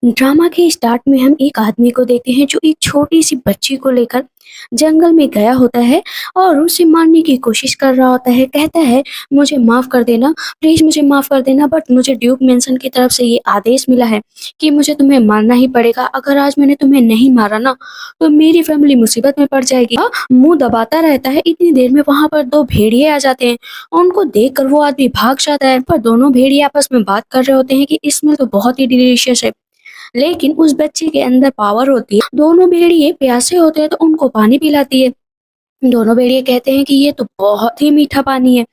Drama के start में हम एक आदमी को देखते हैं जो एक छोटी सी बच्ची को लेकर जंगल में गया होता है और उसे मारने की कोशिश कर रहा होता है। कहता है, मुझे माफ कर देना, प्लीज मुझे माफ कर देना, बट मुझे ड्यूक मेंशन की तरफ से ये आदेश मिला है कि मुझे तुम्हें मारना ही पड़ेगा। अगर आज मैंने तुम्हें नहीं मारा ना तो मेरी फैमिली मुसीबत में पड़ जाएगी। मुंह दबाता रहता है। इतनी देर में वहां पर दो भेड़िए आ जाते हैं। उनको देखकर वो आदमी भाग जाता है, पर दोनों भेड़िए आपस में बात कर रहे होते हैं कि इसमें तो बहुत ही डिलीशियस है। लेकिन उस बच्चे के अंदर पावर होती है। दोनों भेड़िए प्यासे होते हैं तो उनको पानी पिलाती है। दोनों भेड़िए कहते हैं कि ये तो बहुत ही मीठा पानी है,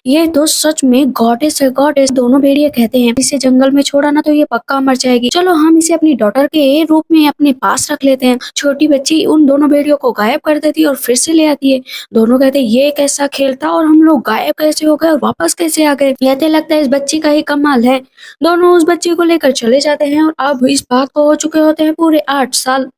ये तो सच में गॉडेस है, गॉडेस। दोनों भेड़िए कहते हैं, इसे जंगल में छोड़ा ना तो ये पक्का मर जाएगी। चलो हम इसे अपनी डॉटर के रूप में अपने पास रख लेते हैं। छोटी बच्ची उन दोनों भेड़ियों को गायब कर देती है और फिर से ले आती है। दोनों कहते हैं, ये कैसा खेल था और हम लोग गायब कैसे हो गए और वापस कैसे आ गए। कहते लगता है इस बच्ची का ही कमाल है। दोनों उस बच्ची को लेकर चले जाते हैं और अब इस बात को हो चुके होते हैं पूरे 8 साल।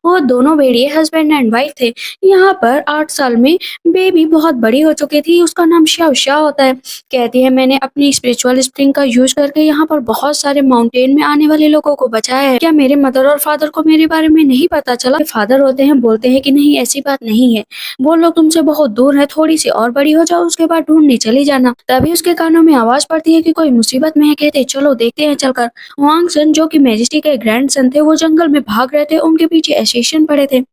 वो दोनों भेड़िए हस्बैंड एंड वाइफ थे। यहाँ पर 8 साल में बेबी बहुत बड़ी हो चुकी थी। उसका नाम शाओ शाओ होता है। कहती है, मैंने अपनी स्पिरिचुअल स्प्रिंग का यूज करके यहाँ पर बहुत सारे माउंटेन में आने वाले लोगों को बचाया है। क्या मेरे मदर और फादर को मेरे बारे में नहीं पता चला? फादर होते हैं, बोलते हैं कि नहीं, ऐसी बात नहीं है, वो लोग तुमसे बहुत दूर है, थोड़ी सी और बड़ी हो जाओ उसके बाद ढूंढने चली जाना। तभी उसके कानों में आवाज पड़ती है कि कोई मुसीबत में है। कहते चलो देखते हैं चलकर। हुआंग सन जो कि मैजेस्टी के ग्रैंडसन थे, वो जंगल में भाग रहे थे। उनके पीछे एसेशन पड़े थे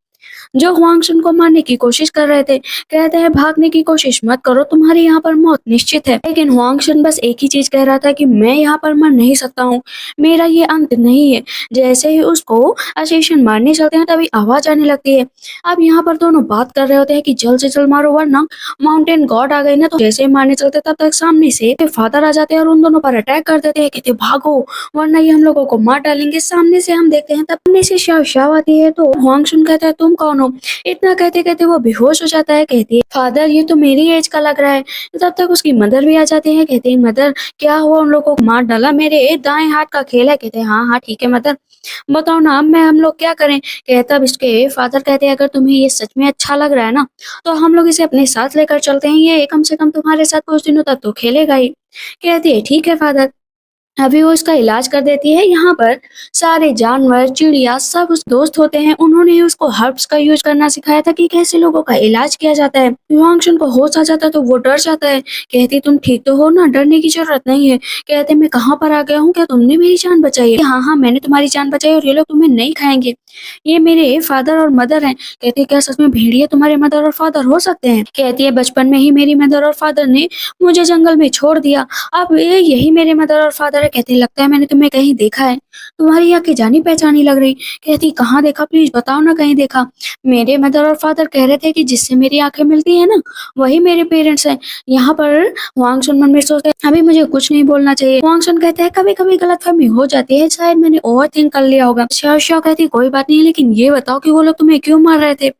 जो हुआंगशुन को मारने की कोशिश कर रहे थे। कहते हैं, भागने की कोशिश मत करो, तुम्हारी यहाँ पर मौत निश्चित है। लेकिन हुआंगशुन बस एक ही चीज कह रहा था कि मैं यहाँ पर मर नहीं सकता हूँ, मेरा ये अंत नहीं है। जैसे ही उसको असेशन मारने चलते हैं तभी आवाज आने लगती है। अब यहाँ पर दोनों बात कर रहे होते हैं कि जल्द से जल्द मारो वरना माउंटेन गॉड आ गई ना। तो जैसे ही मारने चलते तब तक सामने से फादर आ जाते हैं और उन दोनों पर अटैक कर देते हैं। कहते भागो वरना ये हम लोगों को मार डालेंगे। सामने से हम देखते हैं, तब सामने से शाओ शाओ आती है। तो हुआंगशुन कहता है, तुम कौन हो? इतना कहते कहते वो बेहोश हो जाता है। कहती है, फादर ये तो मेरी एज का लग रहा है। तब तक उसकी मदर भी आ जाती है। कहते हैं, मदर क्या हुआ, उन लोगों को मार डाला, मेरे दाएं हाथ का खेल है। कहते हैं, हाँ हाँ ठीक है मदर, बताओ ना अब मैं हम लोग क्या करें। कहता, अब इसके फादर कहते हैं, अगर तुम्हें ये सच में अच्छा लग रहा है ना तो हम लोग इसे अपने साथ लेकर चलते हैं, ये कम से कम तुम्हारे साथ कुछ दिनों तक तो खेलेगा ही। कहती है, ठीक है फादर। अभी वो इसका इलाज कर देती है। यहाँ पर सारे जानवर, चिड़िया सब उस दोस्त होते हैं। उन्होंने ही उसको हर्ब्स का यूज करना सिखाया था कि कैसे लोगों का इलाज किया जाता है। युवांशुन को होश आ जाता है तो वो डर जाता है। कहती, तुम ठीक तो हो ना, डरने की जरूरत नहीं है। कहते, मैं कहाँ पर आ गया हूँ, क्या तुमने मेरी जान बचाई है? हाँ हाँ मैंने तुम्हारी जान बचाई और ये लोग तुम्हें नहीं खाएंगे, ये मेरे फादर और मदर हैं। कहती, क्या सच में भेड़िए तुम्हारे मदर और फादर हो सकते हैं? कहती है, बचपन में ही मेरी मदर और फादर ने मुझे जंगल में छोड़ दिया, अब ये यही मेरे मदर और फादर है। कहते, लगता है मैंने तुम्हें कहीं देखा है, तुम्हारी आंखें जानी पहचानी लग रही। कहती, कहाँ देखा, प्लीज बताओ ना, कहीं देखा? मेरे मदर और फादर कह रहे थे कि जिससे मेरी आंखें मिलती है ना वही मेरे पेरेंट्स हैं। यहाँ पर हुआंगशुन मन में सोचते हैं, अभी मुझे कुछ नहीं बोलना चाहिए। हुआंगशुन कहते हैं, कभी कभी गलतफहमी हो जाती है, शायद मैंने ओवर थिंक कर लिया होगा। श्योर श्योर कहती, कोई बात नहीं, लेकिन ये बताओ कि वो लोग तुम्हें क्यों मार रहे थे,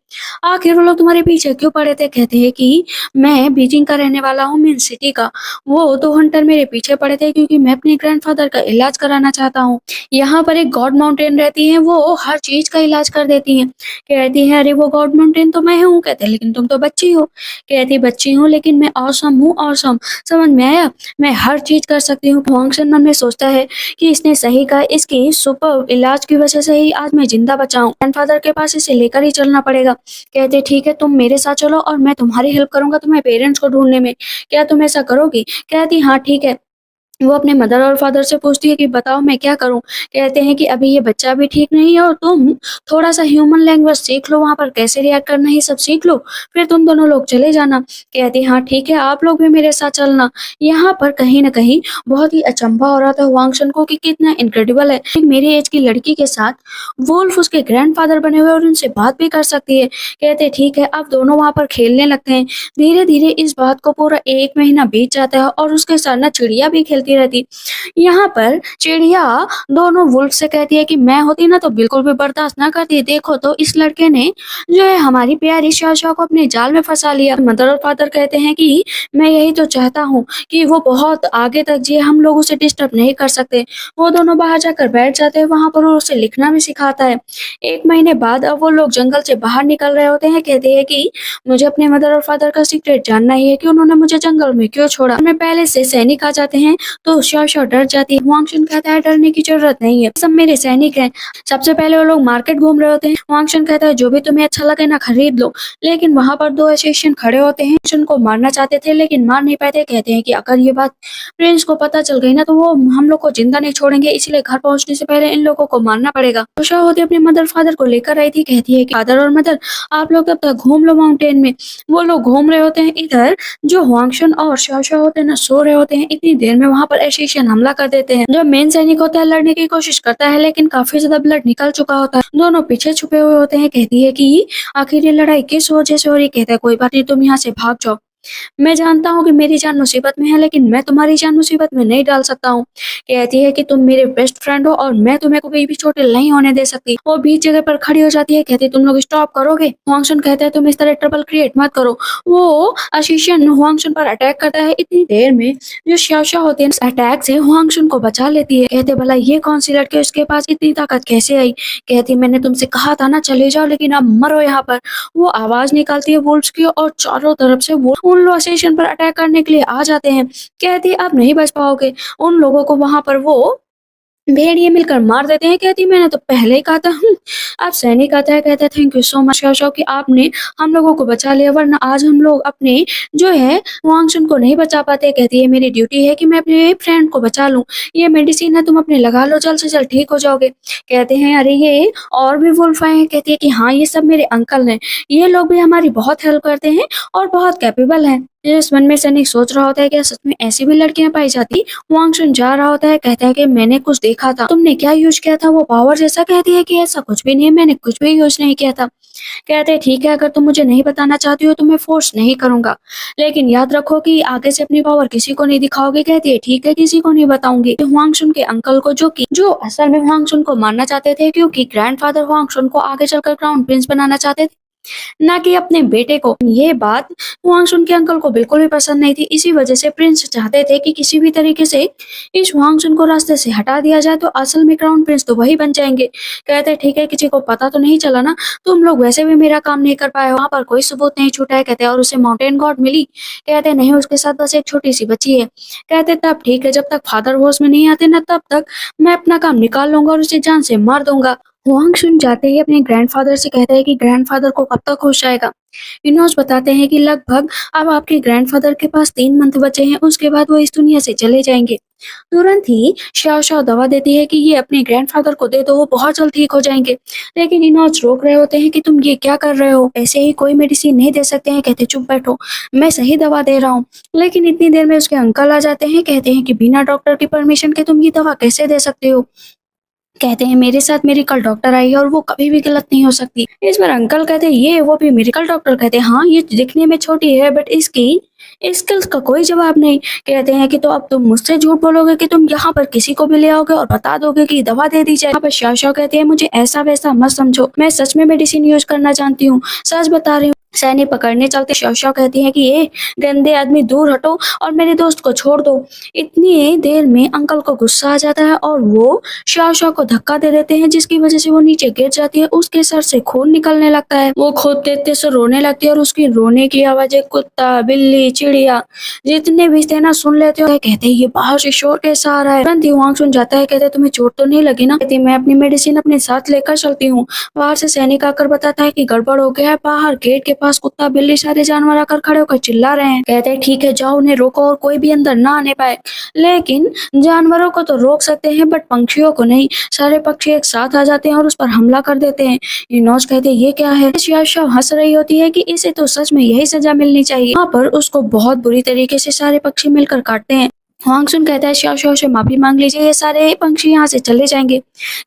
आखिर वो लोग तुम्हारे पीछे क्यों पड़े थे? कहते हैं कि मैं बीजिंग का रहने वाला हूँ, मेन सिटी का। वो दो हंटर मेरे पीछे पड़े थे क्योंकि मैं अपने ग्रैंडफादर का इलाज कराना चाहता हूँ। यहाँ पर एक गॉड माउंटेन रहती है, वो हर चीज का इलाज कर देती है। कहती है, अरे वो गॉड माउंटेन तो मैं हूँ। कहते हैं, लेकिन तुम तो बच्ची हो। कहती, बच्ची हूँ लेकिन मैं ऑसम हूँ, ऑसम। समझ में आया, मैं हर चीज कर सकती हूँ। हुआंगशन मन में सोचता है कि इसने सही कहा, इसकी सुपर इलाज की वजह से ही आज मैं जिंदा बचा हूँ। ग्रैंडफादर के पास इसे लेकर ही चलना पड़ेगा। कहते, ठीक है तुम मेरे साथ चलो और मैं तुम्हारी हेल्प करूंगा तुम्हारे पेरेंट्स को ढूंढने में, क्या तुम ऐसा करोगी? कहती, हाँ ठीक है। वो अपने मदर और फादर से पूछती है कि बताओ मैं क्या करूं? कहते हैं कि अभी ये बच्चा भी ठीक नहीं है और तुम थोड़ा सा ह्यूमन लैंग्वेज सीख लो, वहां पर कैसे रिएक्ट करना है सब सीख लो, फिर तुम दोनों लोग चले जाना। कहती, हाँ ठीक है, आप लोग भी मेरे साथ चलना। यहाँ पर कहीं ना कहीं बहुत ही अचंभा हो रहा था हुआंगशन को कि कितना इनक्रेडिबल है, मेरी एज की लड़की के साथ वुल्फ उसके ग्रैंडफादर बने हुए और उनसे बात भी कर सकती है। कहते, ठीक है। अब दोनों वहां पर खेलने लगते हैं। धीरे धीरे इस बात को पूरा 1 महीना बीत जाता है और उसके साथ ना चिड़िया भी खेलती रहती। यहाँ पर चिड़िया दोनों वुल्फ से कहती है कि मैं होती ना तो बिल्कुल भी बर्दाश्त ना करती, देखो तो इस लड़के ने जो है हमारी प्यारी शाशा को अपने जाल में फंसा लिया। मदर और फादर कहते हैं कि मैं यही तो चाहता हूँ कि वो बहुत आगे तक जिए, हम लोग उसे डिस्टर्ब नहीं कर सकते। वो दोनों बाहर जाकर बैठ जाते हैं, वहां पर वो उसे लिखना भी सिखाता है। 1 महीने बाद अब वो लोग जंगल से बाहर निकल रहे होते हैं। कहते हैं कि मुझे अपने मदर और फादर का सीक्रेट जानना ही है कि उन्होंने मुझे जंगल में क्यों छोड़ा। उनमें पहले से सैनिक आ जाते हैं तो शाओ डर जाती है। हुआंगशुन कहता है डरने की जरूरत नहीं है, सब मेरे सैनिक हैं। सबसे पहले वो लोग मार्केट घूम रहे होते हैं। हुआंगशुन कहता है जो भी तुम्हें अच्छा लगे ना खरीद लो। लेकिन वहां पर दो एशियन खड़े होते हैं, उनको मारना चाहते थे लेकिन मार नहीं पाते। कहते हैं कि अगर ये बात प्रिंस को पता चल गई ना तो वो हम लोग को जिंदा नहीं छोड़ेंगे, इसलिए घर पहुंचने से पहले इन लोगों को मारना पड़ेगा। तो शाओ होती अपने मदर फादर को लेकर आई थी। कहती है कि फादर और मदर आप लोग तब तक घूम लो माउंटेन में। वो लोग घूम रहे होते हैं, इधर जो हुआंगशुन और शाओ होते हैं ना सो रहे होते हैं। इतनी देर में वहां पर एशियन हमला कर देते हैं। जो मेन सैनिक होता है लड़ने की कोशिश करता है लेकिन काफी ज्यादा ब्लड निकल चुका होता है। दोनों पीछे छुपे हुए होते हैं। कहती है कि आखिर ये लड़ाई किस वजह से हो रही। कहता है कोई बात नहीं, तुम यहाँ से भाग जाओ। मैं जानता हूँ कि मेरी जान मुसीबत में है लेकिन मैं तुम्हारी जान मुसीबत में नहीं डाल सकता हूँ। कहती है कि तुम मेरे बेस्ट फ्रेंड हो और मैं तुम्हें कोई भी चोट नहीं होने दे सकती। वो बीच जगह पर खड़ी हो जाती है। कहती है तुम लोग स्टॉप करोगे। हुआंगशुन कहता है तुम इस तरह ट्रबल क्रिएट मत करो। वो आशीषन हुआंगशुन पर अटैक करता है। इतनी देर में जो शाओ होती है अटैक से हुआंगशुन को बचा लेती है। कहते भला ये कौन सी लड़की है, उसके पास इतनी ताकत कैसे आई। कहती मैंने तुमसे कहा था ना चले जाओ, लेकिन अब मरो यहाँ पर। वो आवाज निकालती है वुल्फ्स की और चारों तरफ से वो उन लोग स्टेशन पर अटैक करने के लिए आ जाते हैं। कहती है आप नहीं बच पाओगे। उन लोगों को वहां पर वो भेड़िए मिलकर मार देते हैं। कहती मैंने तो पहले ही कहा था। अब सैनिक आता है, कहता है thank you so much Shao कि आपने हम लोगों को बचा लिया, वरना आज हम लोग अपने जो है हुआंगशुन को नहीं बचा पाते। कहती है मेरी ड्यूटी है कि मैं अपने फ्रेंड को बचा लूं। ये मेडिसिन है, तुम अपने लगा लो, जल्द से जल्द ठीक हो जाओगे। कहते हैं अरे ये और भी वुल्फ आए हैं। कहती है कि हाँ ये सब मेरे अंकल हैं, ये लोग भी हमारी बहुत हेल्प करते हैं और बहुत कैपेबल हैं। इस मन में सैनिक सोच रहा होता है कि सच में ऐसी भी लड़कियां पाई जाती। हुआंगशुन जा रहा होता है। कहता है कि मैंने कुछ देखा था, तुमने क्या यूज किया था वो पावर जैसा। कहती है कि ऐसा कुछ भी नहीं है, मैंने कुछ भी यूज नहीं किया था। कहते हैं ठीक है, अगर तुम मुझे नहीं बताना चाहती हो तो मैं फोर्स नहीं करूंगा, लेकिन याद रखो कि आगे से अपनी पावर किसी को नहीं दिखाओगे। कहती है ठीक है, किसी को नहीं बताऊंगी। हुआंगशुन के अंकल को जो असल में हुआंगशुन को मारना चाहते थे, क्योंकि ग्रैंडफादर हुआंगशुन को आगे चलकर क्राउन प्रिंस बनाना चाहते थे, ना कि अपने बेटे को। ये बात हुआंगशुन के अंकल को बिल्कुल भी पसंद नहीं थी। इसी वजह से प्रिंस चाहते थे कि किसी भी तरीके से इस हुआंगशुन को रास्ते से हटा दिया जाए, तो असल में क्राउन प्रिंस तो वही बन जाएंगे। कहते ठीक है, किसी को पता तो नहीं चला ना, तुम लोग वैसे भी मेरा काम नहीं कर पाए, वहां पर कोई सबूत नहीं छूटा है। कहते और उसे माउंटेन गॉड मिली। कहते नहीं, उसके साथ बस एक छोटी सी बच्ची है। कहते तब ठीक है, जब तक फादर होश में नहीं आते ना तब तक मैं अपना काम निकाल लूंगा और उसे जान से मार दूंगा। हुआंगशुन जाते ही अपने ग्रैंडफादर से कहता है कि ग्रैंडफादर को कब तक होश आएगा। इनोस बताते हैं कि लगभग अब आपके ग्रैंडफादर के पास 3 मंथ बचे हैं, उसके बाद वो इस दुनिया से चले जाएंगे। तुरंत ही शाओ दवा देती है कि ये अपने ग्रैंडफादर को दे दो, वो बहुत जल्द ठीक हो जाएंगे। लेकिन इनोस रोक रहे होते हैं कि तुम ये क्या कर रहे हो, ऐसे ही कोई मेडिसिन नहीं दे सकते हैं। कहते चुप बैठो, मैं सही दवा दे रहा हूँ। लेकिन इतनी देर में उसके अंकल आ जाते हैं। कहते हैं कि बिना डॉक्टर की परमिशन के तुम ये दवा कैसे दे सकते हो। कहते हैं मेरे साथ मेडिकल डॉक्टर आई है और वो कभी भी गलत नहीं हो सकती। इस बार अंकल कहते हैं ये वो भी मेडिकल डॉक्टर। कहते हैं हाँ, ये दिखने में छोटी है बट इसकी स्किल्स का कोई जवाब नहीं। कहते हैं कि तो अब तुम मुझसे झूठ बोलोगे कि तुम यहाँ पर किसी को भी ले आओगे और बता दोगे कि दवा दे दी जाए। यहाँ पर शाओ कहते हैं मुझे ऐसा वैसा मत समझो, मैं सच में मेडिसिन यूज करना जानती हूँ, सच बता रही हूँ। सैनिक पकड़ने चलते शाओ कहती है कि ये गंदे आदमी दूर हटो और मेरे दोस्त को छोड़ दो। इतनी देर में अंकल को गुस्सा आ जाता है और वो शाओ को धक्का दे देते हैं, जिसकी वजह से वो नीचे गिर जाती है। उसके सर से खून निकलने लगता है। वो खुद तेज से रोने लगती है और उसकी रोने की आवाजें कुत्ता बिल्ली चिड़िया जितने भी थे ना सुन लेते हो। कहते हैं ये बाहर से शोर कैसा आ रहा है। तुरंत ही वहां सुन जाता है। कहते तुम्हें चोट तो नहीं लगी ना। कहती मैं अपनी मेडिसिन अपने साथ लेकर चलती हूँ। बाहर से सैनिक आकर बताता है कि गड़बड़ हो गया है, बाहर गेट के पास कुत्ता बिल्ली सारे जानवर आकर खड़े होकर चिल्ला रहे हैं। कहते हैं ठीक है जाओ, उन्हें रोको और कोई भी अंदर ना आने पाए। लेकिन जानवरों को तो रोक सकते हैं बट पंछियों को नहीं। सारे पक्षी एक साथ आ जाते हैं और उस पर हमला कर देते हैं। इनोस कहते हैं ये क्या है। शाओ हंस रही होती है कि इसे तो सच में यही सजा मिलनी चाहिए। वहाँ पर उसको बहुत बुरी तरीके से सारे पक्षी मिलकर काटते हैं। हुआंगशुन कहता है शाओ से माफी मांग लीजिए, ये सारे पंछी यहाँ से चले जाएंगे।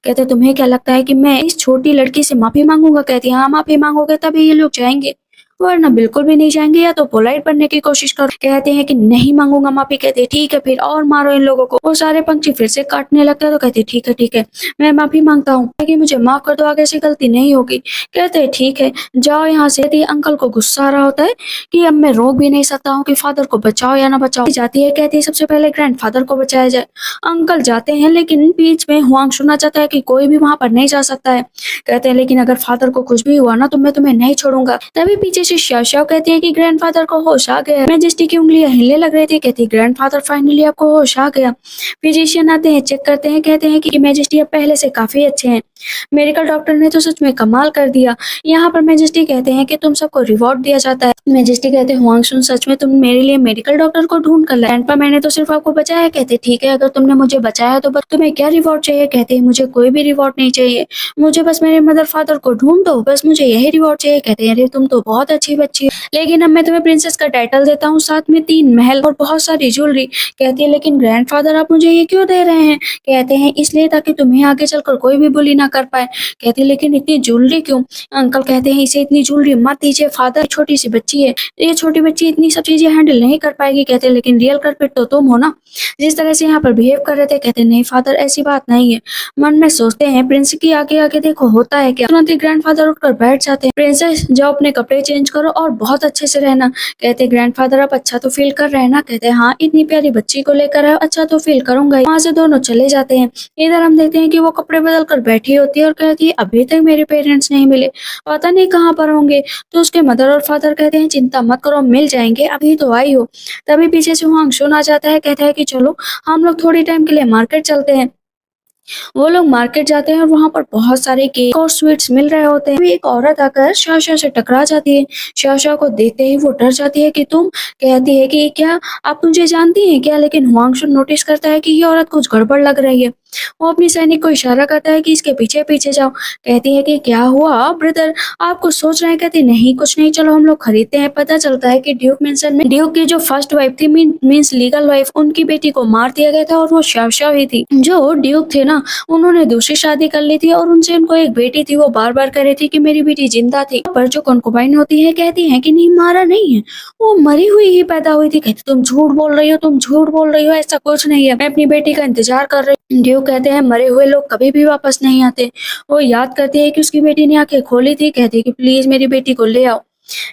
कहते तुम्हें क्या लगता है कि मैं इस छोटी लड़की से माफी मांगूंगा। कहती है हाँ, माफी मांगोगे तभी ये लोग जाएंगे, वरना बिल्कुल भी नहीं जाएंगे, या तो पोलाइट बनने की कोशिश करो। कहते हैं कि नहीं मांगूंगा माफी। कहते हैं ठीक है फिर और मारो इन लोगों को। वो सारे पंछी फिर से काटने लगते हैं। तो कहते हैं ठीक है मैं माफी मांगता हूँ, लेकिन मुझे माफ कर दो, आगे से गलती नहीं होगी। कहते हैं ठीक है जाओ यहाँ से। अंकल को गुस्सा आ रहा होता है कि अब मैं रोक भी नहीं सकता हूँ कि फादर को बचाओ या ना बचाओ। जाती है, कहती है सबसे पहले ग्रैंडफादर को बचाया जाए। अंकल जाते हैं लेकिन बीच में हुआंग सुना चाहता है कि कोई भी वहां पर नहीं जा सकता है। कहते हैं लेकिन अगर फादर को कुछ भी हुआ ना तो मैं तुम्हें नहीं छोड़ूंगा। तभी पीछे मिसेस शाओ कहती है कि ग्रैंडफादर को होश आ गया है। मैजेस्टी की उंगलियां हिलने लग रही थी। कहती है ग्रैंडफादर फाइनली आपको होश आ गया। फिजिशियन आते हैं, चेक करते हैं, कहते हैं कि मैजेस्टी अब पहले से काफी अच्छे हैं। मेडिकल डॉक्टर ने तो सच में कमाल कर दिया। यहाँ पर मैजेस्टी कहते हैं कि तुम सबको रिवॉर्ड दिया जाता है। मैजेस्टी कहते हैं हुआंगशुन सच में तुम मेरे लिए मेडिकल डॉक्टर को ढूंढ कर लाए। पर मैंने तो सिर्फ आपको बचाया। कहते ठीक है, अगर तुमने मुझे बचाया तो बस तुम्हें क्या रिवॉर्ड चाहिए। कहते हैं मुझे कोई भी रिवॉर्ड नहीं चाहिए, मुझे बस मेरे मदर फादर को ढूंढ दो, बस मुझे यही रिवॉर्ड चाहिए। कहते हैं अरे तुम तो बहुत अच्छी बच्ची हो, लेकिन अब मैं तुम्हें प्रिंसेस का टाइटल देता हूँ, साथ में 3 महल और बहुत सारी ज्वेलरी। कहती है लेकिन ग्रैंडफादर आप मुझे ये क्यों दे रहे हैं। कहते हैं इसलिए ताकि तुम्हें आगे चलकर कोई भी बुली ना कर पाए। कहती है लेकिन इतनी ज्वेलरी क्यों। अंकल कहते हैं इसे इतनी ज्वेलरी मत दीजिए, फादर छोटी सी बच्ची है, ये छोटी बच्ची इतनी सब चीजें हैंडल नहीं कर पाएगी। कहते हैं लेकिन रियल कल्प्रिट तो तुम हो ना, जिस तरह से यहाँ पर बिहेव कर रहे थे। कहते हैं नहीं फादर ऐसी बात नहीं है। मन में सोचते हैं प्रिंस की आगे आगे देखो होता है क्या। तुरंत ही ग्रैंडफादर उठकर बैठ जाते हैं। प्रिंसेस जाओ अपने कपड़े चेंज करो और बहुत अच्छे से रहना। कहते हैं ग्रैंडफादर आप अच्छा तो फील कर रहे हैं ना। कहते हैं हाँ, इतनी प्यारी बच्ची को लेकर आए, अच्छा तो फील करूंगा। वहां से दोनों चले जाते हैं। इधर हम देखते हैं कि वो कपड़े बदल कर बैठी होती है और कहती है अभी तक मेरे पेरेंट्स नहीं मिले, पता नहीं कहाँ पर होंगे। तो उसके मदर और फादर कहते हैं चिंता मत करो, मिल जाएंगे, अभी तो आई हो। तभी पीछे से हुआंगशुन आ जाता है। कहता है कि चलो हम लोग थोड़ी टाइम के लिए मार्केट चलते हैं। वो लोग मार्केट जाते हैं और वहां पर बहुत सारे केक और स्वीट्स मिल रहे होते हैं। एक औरत आकर शाशा से टकरा जाती है। शाशा को देखते ही वो डर जाती है कि तुम। कहती है कि क्या आप मुझे जानती हैं क्या। लेकिन हुआंगशुन नोटिस करता है कि ये औरत कुछ गड़बड़ लग रही है। वो अपनी सैनिक को इशारा करता है कि इसके पीछे पीछे जाओ। कहती है कि क्या हुआ ब्रदर, आप कुछ सोच रहे हैं। कहती नहीं कुछ नहीं, चलो हम लोग खरीदते हैं। पता चलता है कि ड्यूक मेंशन में ड्यूक की जो फर्स्ट वाइफ थी मीन्स लीगल वाइफ, उनकी बेटी को मार दिया गया था और वो शाओ ही थी। जो ड्यूक थे ना, उन्होंने दूसरी शादी कर ली थी और उनसे उनको एक बेटी थी। वो बार बार कह रही थी कि मेरी बेटी जिंदा थी। पर जो कंकुबाइन होती है कहती है कि नहीं मारा नहीं है, वो मरी हुई ही पैदा हुई थी। कहती तुम झूठ बोल रही हो, तुम झूठ बोल रही हो, ऐसा कुछ नहीं है, मैं अपनी बेटी का इंतजार कर रही हूँ। ड्यूक कहते हैं मरे हुए लोग कभी भी वापस नहीं आते। वो याद करती है कि उसकी बेटी ने आंखें खोली थी। कहती है कि प्लीज मेरी बेटी को ले आओ।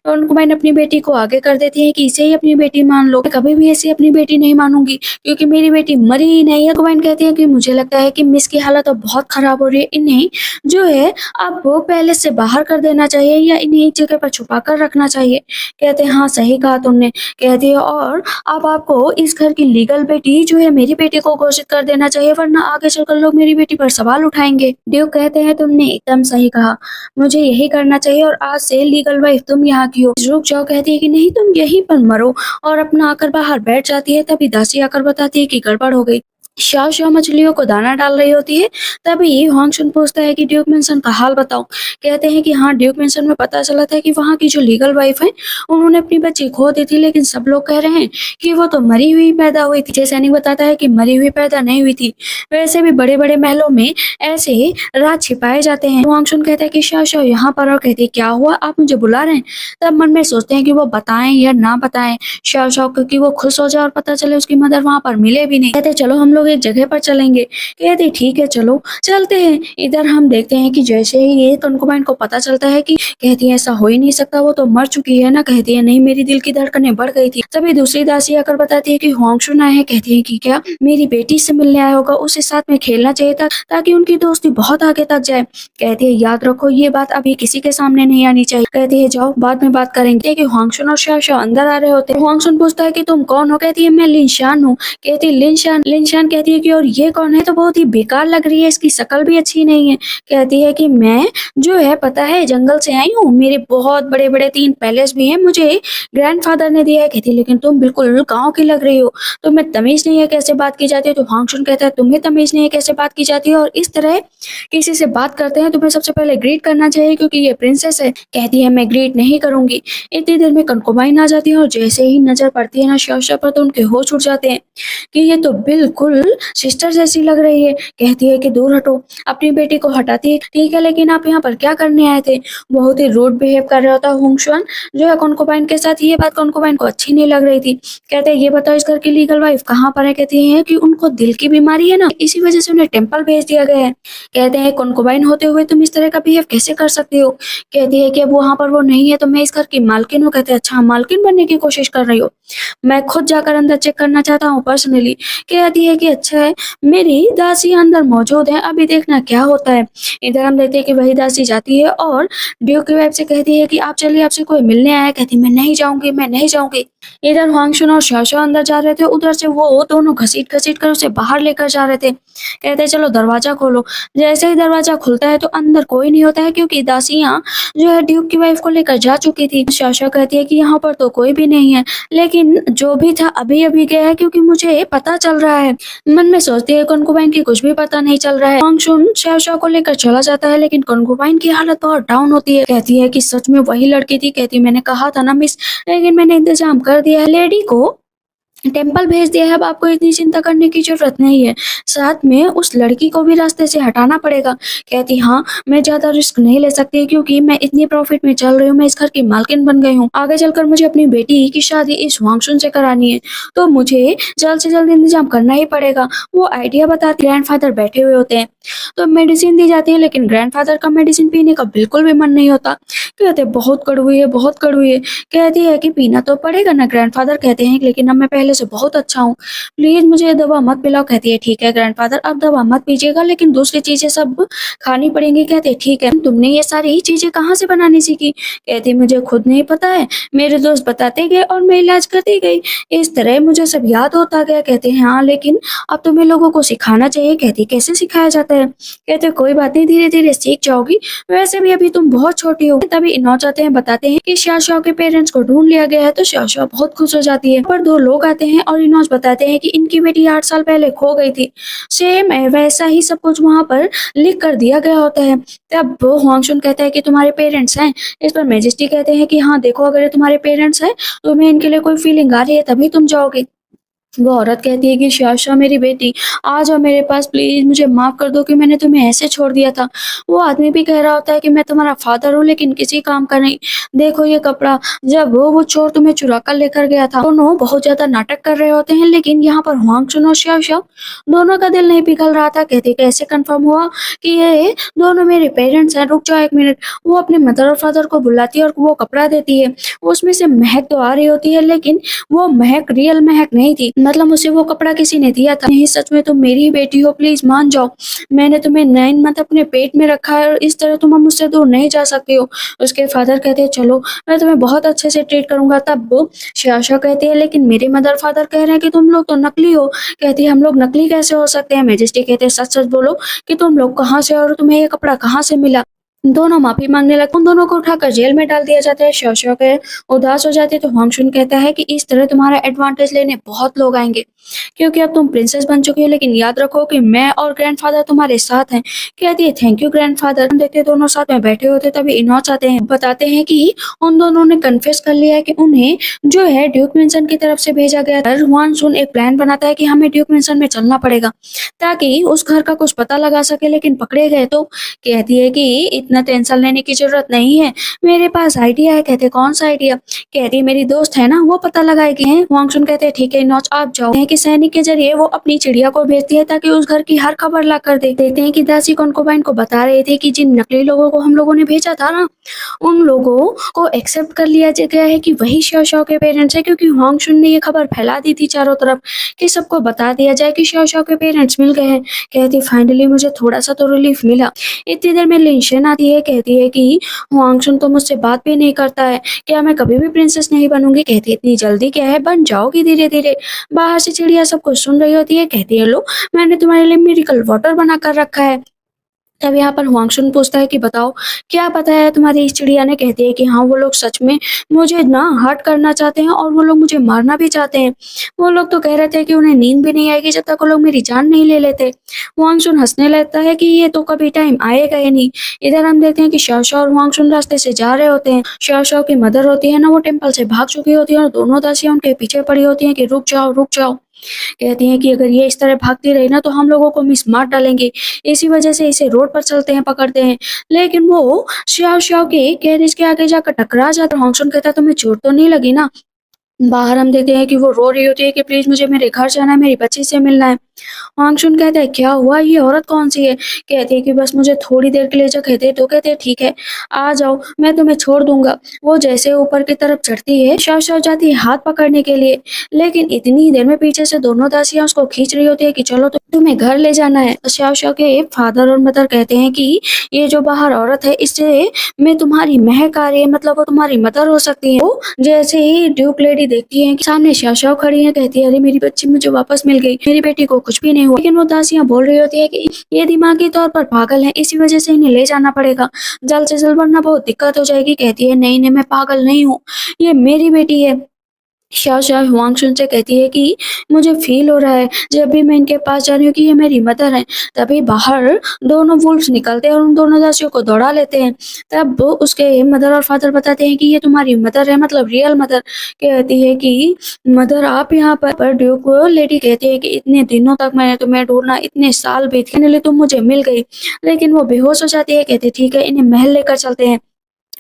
और उनको मैंने अपनी बेटी को आगे कर देती है कि इसे ही अपनी बेटी मान लो। मैं कभी भी ऐसी अपनी बेटी नहीं मानूंगी क्योंकि मेरी बेटी मरी ही नहीं है। कुमाइन कहती है कि मुझे लगता है कि मिस की हालत अब बहुत खराब हो रही है, इन्हें जो है अब वो पैलेस से बाहर कर देना चाहिए या इन्हें एक जगह पर छुपा कर रखना चाहिए। कहते हैं हाँ सही कहा तुमने। कहती है और अब आपको इस घर की लीगल बेटी जो है मेरी बेटी को घोषित कर देना चाहिए, वरना आगे चलकर लोग मेरी बेटी पर सवाल उठाएंगे। ड्यूक कहते हैं तुमने एकदम सही कहा, मुझे यही करना चाहिए और आज से लीगल वाइफ तुम यहाँ की हो। रुक जाओ। कहती है कि नहीं तुम यहीं पर मरो और अपना आकर बाहर बैठ जाती है। तभी दासी आकर बताती है कि गड़बड़ हो गई। शाओ शाओ मछलियों को दाना डाल रही होती है। तभी हुआंगशुन पूछता है कि ड्यूक मेंशन का हाल बताओ। कहते हैं कि हाँ ड्यूक मेंशन में पता चला था कि वहाँ की जो लीगल वाइफ है उन्होंने अपनी बच्ची खो दी थी, लेकिन सब लोग कह रहे हैं कि वो तो मरी हुई पैदा हुई थी। जय सैनिक बताता है कि मरी हुई पैदा नहीं हुई थी, वैसे भी बड़े बड़े महलों में ऐसे राज छिपाए जाते हैं। हुआंगशुन कहता है कि शाओ शाओ यहाँ पर, और कहते हैं क्या हुआ आप मुझे बुला रहे हैं। तब मन में सोचते हैं कि वो बताएं या ना बताएं शाओ शाओ, क्योंकि वो खुश हो जाए और पता चले उसकी मदर वहां पर मिले भी नहीं। कहते चलो हम लोग एक जगह पर चलेंगे। कहते ठीक है चलो चलते हैं। इधर हम देखते हैं कि जैसे ही ये कंकुबाइन को पता चलता है कि कहती है ऐसा हो ही नहीं सकता, वो तो मर चुकी है ना। कहती है नहीं मेरी दिल की धड़कनें बढ़ गई थी। तभी दूसरी दासी आकर बताती है कि हुआंगशुन आए हैं। कहती है कि क्या मेरी बेटी से मिलने आया होगा, उसे साथ में खेलना चाहिए था ताकि उनकी दोस्ती बहुत आगे तक जाए। कहती है याद रखो ये बात अभी किसी के सामने नहीं आनी चाहिए। कहती है जाओ बाद में बात करेंगे। कि हुआंगशुन और शाओ शाओ अंदर आ रहे होते हैं। हुआंगशुन पूछता है कि तुम कौन हो। कहती है मैं लिनशान हूँ। कहती है लिनशान कहती है कि और ये कौन है, तो बहुत ही बेकार लग रही है, इसकी शक्ल भी अच्छी नहीं है। कहती है कि मैं जो है पता है जंगल से आई हूँ, मेरे बहुत बड़े बड़े 3 पैलेस भी हैं, मुझे ग्रैंडफादर ने दिया है। कहती है लेकिन तुम बिल्कुल गाँव की लग रही हो, तुम्हें तमीज नहीं है कैसे बात की जाती है। तो हुआंगशुन कहता है तुम्हें तमीज नहीं है कैसे बात की जाती है, और इस तरह किसी से बात करते हैं तुम्हें सबसे पहले ग्रीट करना चाहिए क्योंकि ये प्रिंसेस है। कहती है मैं ग्रीट नहीं करूंगी। इतनी देर में कंकुबाइन आ जाती है और जैसे ही नजर पड़ती है ना शाओ शाओ पर, तो उनके होश उड़ जाते हैं कि ये तो बिल्कुल सिस्टर जैसी लग रही है। कहती है कि दूर हटो। अपनी बेटी को हटाती है। ठीक है लेकिन आप यहाँ पर क्या करने आए थे। बहुत ही रूड बिहेव कर रहा होता हुआंगशुन जो है कंकुबाइन के साथ। ये बात कंकुबाइन को अच्छी नहीं लग रही थी। कहते हैं ये बताओ इस घर की लीगल वाइफ कहाँ पर है। कहती है कि उनको दिल की बीमारी है ना, इसी वजह से उन्हें टेम्पल भेज दिया गया है। कहते हैं कंकुबाइन होते हुए तुम इस तरह का बिहेव कैसे कर सकती हो। कहती है कि अब वहां पर वो नहीं है तो मैं इस घर की मालकिन हूँ। कहते हैं अच्छा मालकिन बनने की कोशिश कर रही हो, मैं खुद जाकर अंदर चेक करना चाहता हूँ पर्सनली। कहती है कि अच्छा है, मेरी दासी अंदर मौजूद है, अभी देखना क्या होता है। इधर हम देखते हैं कि वही दासी जाती है और ड्यूक की वाइफ से कहती है कि आप चलिए, आपसे कोई मिलने आया है। कहती मैं नहीं जाऊँगी, मैं नहीं जाऊँगी। इधर हुआंगशुन और शाओशाओ अंदर जा रहे थे, उधर से वो दोनों घसीट-घसीट कर उसे बाहर लेकर जा रहे थे। कहते हैं चलो दरवाज़ा खोलो। जैसे ही दरवाज़ा खुलता है तो अंदर कोई नहीं होता है, क्योंकि दासियाँ जो है ड्यूक की वाइफ को लेकर जा चुकी थी। शाओशाओ कहती है कि यहाँ पर तो कोई भी नहीं है, लेकिन जो भी था अभी-अभी गया है, क्योंकि मुझे पता चल रहा है। मन में सोचती है कंगुबाइन की कुछ भी पता नहीं चल रहा है। हुआंगशुन शाओशाओ को लेकर चला जाता है, लेकिन कंगुबाइन की हालत बहुत डाउन होती है। कहती है कि सच में वही लड़की थी। कहती मैंने कहा था ना मिस, लेकिन मैंने इंतज़ाम कर दिया है। लेडी को टेम्पल भेज दिया है, अब आपको इतनी चिंता करने की ज़रूरत नहीं है। साथ में उस लड़की को भी रास्ते से हटाना पड़ेगा। कहती हाँ, मैं ज़्यादा रिस्क नहीं ले सकती, क्योंकि मैं इतनी प्रॉफ़िट में चल रही हूँ, मैं इस घर की मालकिन बन गई हूँ। आगे चलकर मुझे अपनी बेटी की शादी इस हुआंगशुन से करानी है, तो मुझे जल्द से जल्द इंतज़ाम करना ही पड़ेगा। वो आइडिया बताती, ग्रैंडफ़ादर बैठे हुए होते हैं, तो मेडिसिन दी जाती है, लेकिन ग्रैंडफ़ादर का मेडिसिन पीने का बिल्कुल भी मन नहीं होता। कहते बहुत कड़वी है, बहुत कड़वी है। कहती है कि पीना तो पड़ेगा ना। ग्रैंडफ़ादर कहते हैं लेकिन अब मैं पहले से बहुत अच्छा हूँ, प्लीज़ मुझे ये दवा मत पिलाओ। कहती है ठीक है ग्रैंडफ़ादर, अब दवा मत पीजिएगा, लेकिन दूसरी चीज़ें सब खानी पड़ेंगी। कहते हैं ठीक है। तुमने ये सारी चीज़ें कहाँ से बनानी सीखी? कहती मुझे खुद नहीं पता है, मेरे दोस्त बताते गए और मैं इलाज करती गई, इस तरह मुझे सब याद होता गया। कहते हैं हाँ, लेकिन अब तुम्हें लोगों को सिखाना चाहिए। कहती कैसे सिखाया जाता है? कहते कोई बात नहीं, धीरे-धीरे सीख जाओगी, वैसे भी अभी तुम बहुत छोटी हो। तभी इनोच आते हैं, बताते हैं कि शाओशाओ के पेरेंट्स को ढूंढ लिया गया है, तो शाओशाओ बहुत खुश हो जाती है। पर दो लोग आते हैं और इनोच बताते हैं कि इनकी बेटी 8 साल पहले खो गई थी। सेम वैसा ही सब कुछ वहाँ पर लिख कर दिया गया होता है। तब वो हुआंगशुन कहता है कि तुम्हारे पेरेंट्स हैं? इस पर मैजेस्टी कहते हैं कि हाँ देखो, अगर ये तुम्हारे पेरेंट्स हैं, तुम्हें इनके लिए कोई फीलिंग आ रही है तभी तुम जाओगे। वो औरत कहती है कि शाशा मेरी बेटी, आ जाओ मेरे पास प्लीज़, मुझे माफ़ कर दो कि मैंने तुम्हें ऐसे छोड़ दिया था। वो आदमी भी कह रहा होता है कि मैं तुम्हारा फ़ादर हूँ, लेकिन किसी काम का नहीं। देखो ये कपड़ा, जब वो चोर तुम्हें चुरा कर लेकर गया था, दोनों बहुत ज़्यादा नाटक कर रहे होते हैं, लेकिन यहाँ पर हुआंगशुन और शाओशाओ दोनों का दिल नहीं पिघल रहा था। कहते कैसे कन्फर्म हुआ कि ये दोनों मेरे पेरेंट्स हैं? रुक जाओ 1 मिनट। वो अपने मदर और फ़ादर को बुलाती है और वो कपड़ा देती है। उसमें से महक तो आ रही होती है, लेकिन वो महक रियल महक नहीं थी, मतलब मुझे वो कपड़ा किसी ने दिया था। नहीं, सच में तुम मेरी ही बेटी हो, प्लीज मान जाओ। मैंने तुम्हें 9 मंथ अपने पेट में रखा है और इस तरह तुम अब मुझसे दूर नहीं जा सकती हो। उसके फादर कहते हैं चलो, मैं तुम्हें बहुत अच्छे से ट्रीट करूंगा। तब वो शाशा कहती है लेकिन मेरे मदर फादर कह रहे हैं कि तुम लोग तो नकली हो। कहती है हम लोग नकली कैसे हो सकते हैं? मैजेस्टी कहते हैं सच सच बोलो कि तुम लोग कहाँ से और तुम्हें ये कपड़ा कहाँ से मिला। दोनों माफी मांगने लगते, उन दोनों को उठाकर जेल में डाल दिया जाता है। शाओशाओ के उदास हो जाती है, तो हुआंगशुन कहता है कि इस तरह तुम्हारा एडवांटेज लेने बहुत लोग आएंगे, क्योंकि अब तुम प्रिंसेस बन चुकी हो, लेकिन याद रखो कि मैं और ग्रैंडफादर तुम्हारे साथ हैं। कहती है थैंक यू ग्रैंडफादर। हम देखते हैं दोनों साथ में बैठे होते, तभी इनोच आते हैं, बताते हैं कि उन दोनों ने कन्फेस कर लिया है कि उन्हें जो है ड्यूक मिंसन की तरफ से भेजा गया था। हुआंगशुन एक प्लान बनाता है कि हमें ड्यूक मिंसन में चलना पड़ेगा ताकि उस घर का कुछ पता लगा सके, लेकिन पकड़े गए तो। कहती है कि इतना टेंशन लेने की जरूरत नहीं है, मेरे पास आइडिया है। कहते कौन सा आइडिया? कहती है मेरी दोस्त है ना, वो पता लगाएगी। हैं हुआंगशुन कहते हैं ठीक है नौच आप जाओ। है कि सैनिक के जरिए वो अपनी चिड़िया को भेजती है ताकि उस घर की हर खबर ला कर दे। देखते हैं कि दासी कॉन्कोबाइन को बता रहे थे कि जिन नकली लोगों को हम लोगों ने भेजा था ना, उन लोगों को एक्सेप्ट कर लिया गया है कि वही शाओशाओ के पेरेंट्स है, क्योंकि हुआंगशुन ने ये खबर फैला दी थी चारों तरफ कि सबको बता दिया जाए कि शाओशाओ के पेरेंट्स मिल गए हैं। कहती फाइनली मुझे थोड़ा सा तो रिलीफ मिला। इतनी देर में लिंशन आती है, कहती है कि हुआंगशुन तो मुझसे बात भी नहीं करता है, क्या मैं कभी भी प्रिंसेस नहीं बनूंगी? कहती है इतनी जल्दी क्या है, बन जाओगी धीरे धीरे। बाहर से चिड़िया सब कुछ सुन रही होती है। कहती है लो, मैंने तुम्हारे लिए मिरेकल वाटर बना कर रखा है। तब यहाँ पर हुआंगशुन पूछता है कि बताओ क्या पता है तुम्हारी इस चिड़िया ने? कहती है कि हाँ, वो लोग सच में मुझे ना हर्ट करना चाहते हैं और वो लोग मुझे मारना भी चाहते हैं। वो लोग तो कह रहे थे कि उन्हें नींद भी नहीं आएगी जब तक वो लोग मेरी जान नहीं ले लेते। हुआंगशुन हंसने लगता है कि ये तो कभी टाइम आएगा ही नहीं। इधर हम देखते हैं कि शाओशाओ और हुआंगशुन रास्ते से जा रहे होते हैं। शाओशाओ की मदर होती है ना, वो टेम्पल से भाग चुकी होती है और दोनों दासियां उनके पीछे पड़ी होती हैं कि रुक जाओ रुक जाओ। कहती हैं कि अगर ये इस तरह भागती रही ना तो हम लोगों को मिस मार डालेंगे, इसी वजह से इसे रोड पर चलते हैं पकड़ते हैं। लेकिन वो श्याओ श्याओ के कैरेज के आगे जाकर टकरा जाता है। हुआंगशुन कहता है तुम्हें चोट तो नहीं लगी ना? बाहर हम देखते हैं कि वो रो रही होती है कि प्लीज़ मुझे मेरे घर जाना है, मेरी बच्ची से मिलना है। मांगशुन कहता है क्या हुआ? ये औरत कौन-सी है? कहती है कि बस मुझे थोड़ी देर के लिए जो कहते हैं तो कहते हैं ठीक है, आ जाओ मैं तुम्हें छोड़ दूँगा। वो जैसे ऊपर की तरफ चढ़ती है, शाओ-शाओ जाती है हाथ पकड़ने के लिए, लेकिन इतनी ही देर में पीछे से दोनों दासियाँ उसको खींच रही होती है कि चलो तुम्हें घर ले जाना है। शाओ-शाओ के फादर और मदर कहते हैं कि ये जो बाहर औरत है इससे मैं तुम्हारी महक आ रही है, मतलब वो तुम्हारी मदर हो सकती है। वो जैसे ही ड्यूक लेडी देखती है कि सामने शाओ-शाओ खड़ी है, कहती है अरे मेरी बच्ची मुझे वापस मिल गई, मेरी बेटी को कुछ भी नहीं हुआ। लेकिन वो दासियाँ बोल रही होती है कि ये दिमागी तौर पर पागल है, इसी वजह से इन्हें ले जाना पड़ेगा, जल्द से जल्द वरना बहुत दिक्कत हो जाएगी। कहती है नहीं, नहीं मैं पागल नहीं हूँ, ये मेरी बेटी है। शाओ-शाओ हुआंगशुन से कहती है कि मुझे फ़ील हो रहा है जब भी मैं इनके पास जा रही हूँ कि ये मेरी मदर हैं। तभी बाहर दोनों वुल्फ्स निकलते हैं और उन दोनों दासियों को दौड़ा लेते हैं। तब वो उसके मदर और फादर बताते हैं कि ये तुम्हारी मदर है, मतलब रियल मदर। कहती है कि मदर आप यहाँ पर ड्यूक लेडी कहती है कि इतने दिनों तक मैंने तुम्हें ढूँढा, इतने साल बीत गए, फाइनली तुम मुझे मिल गई। लेकिन वो बेहोश हो जाती है, कहती ठीक है इन्हें महल लेकर चलते हैं।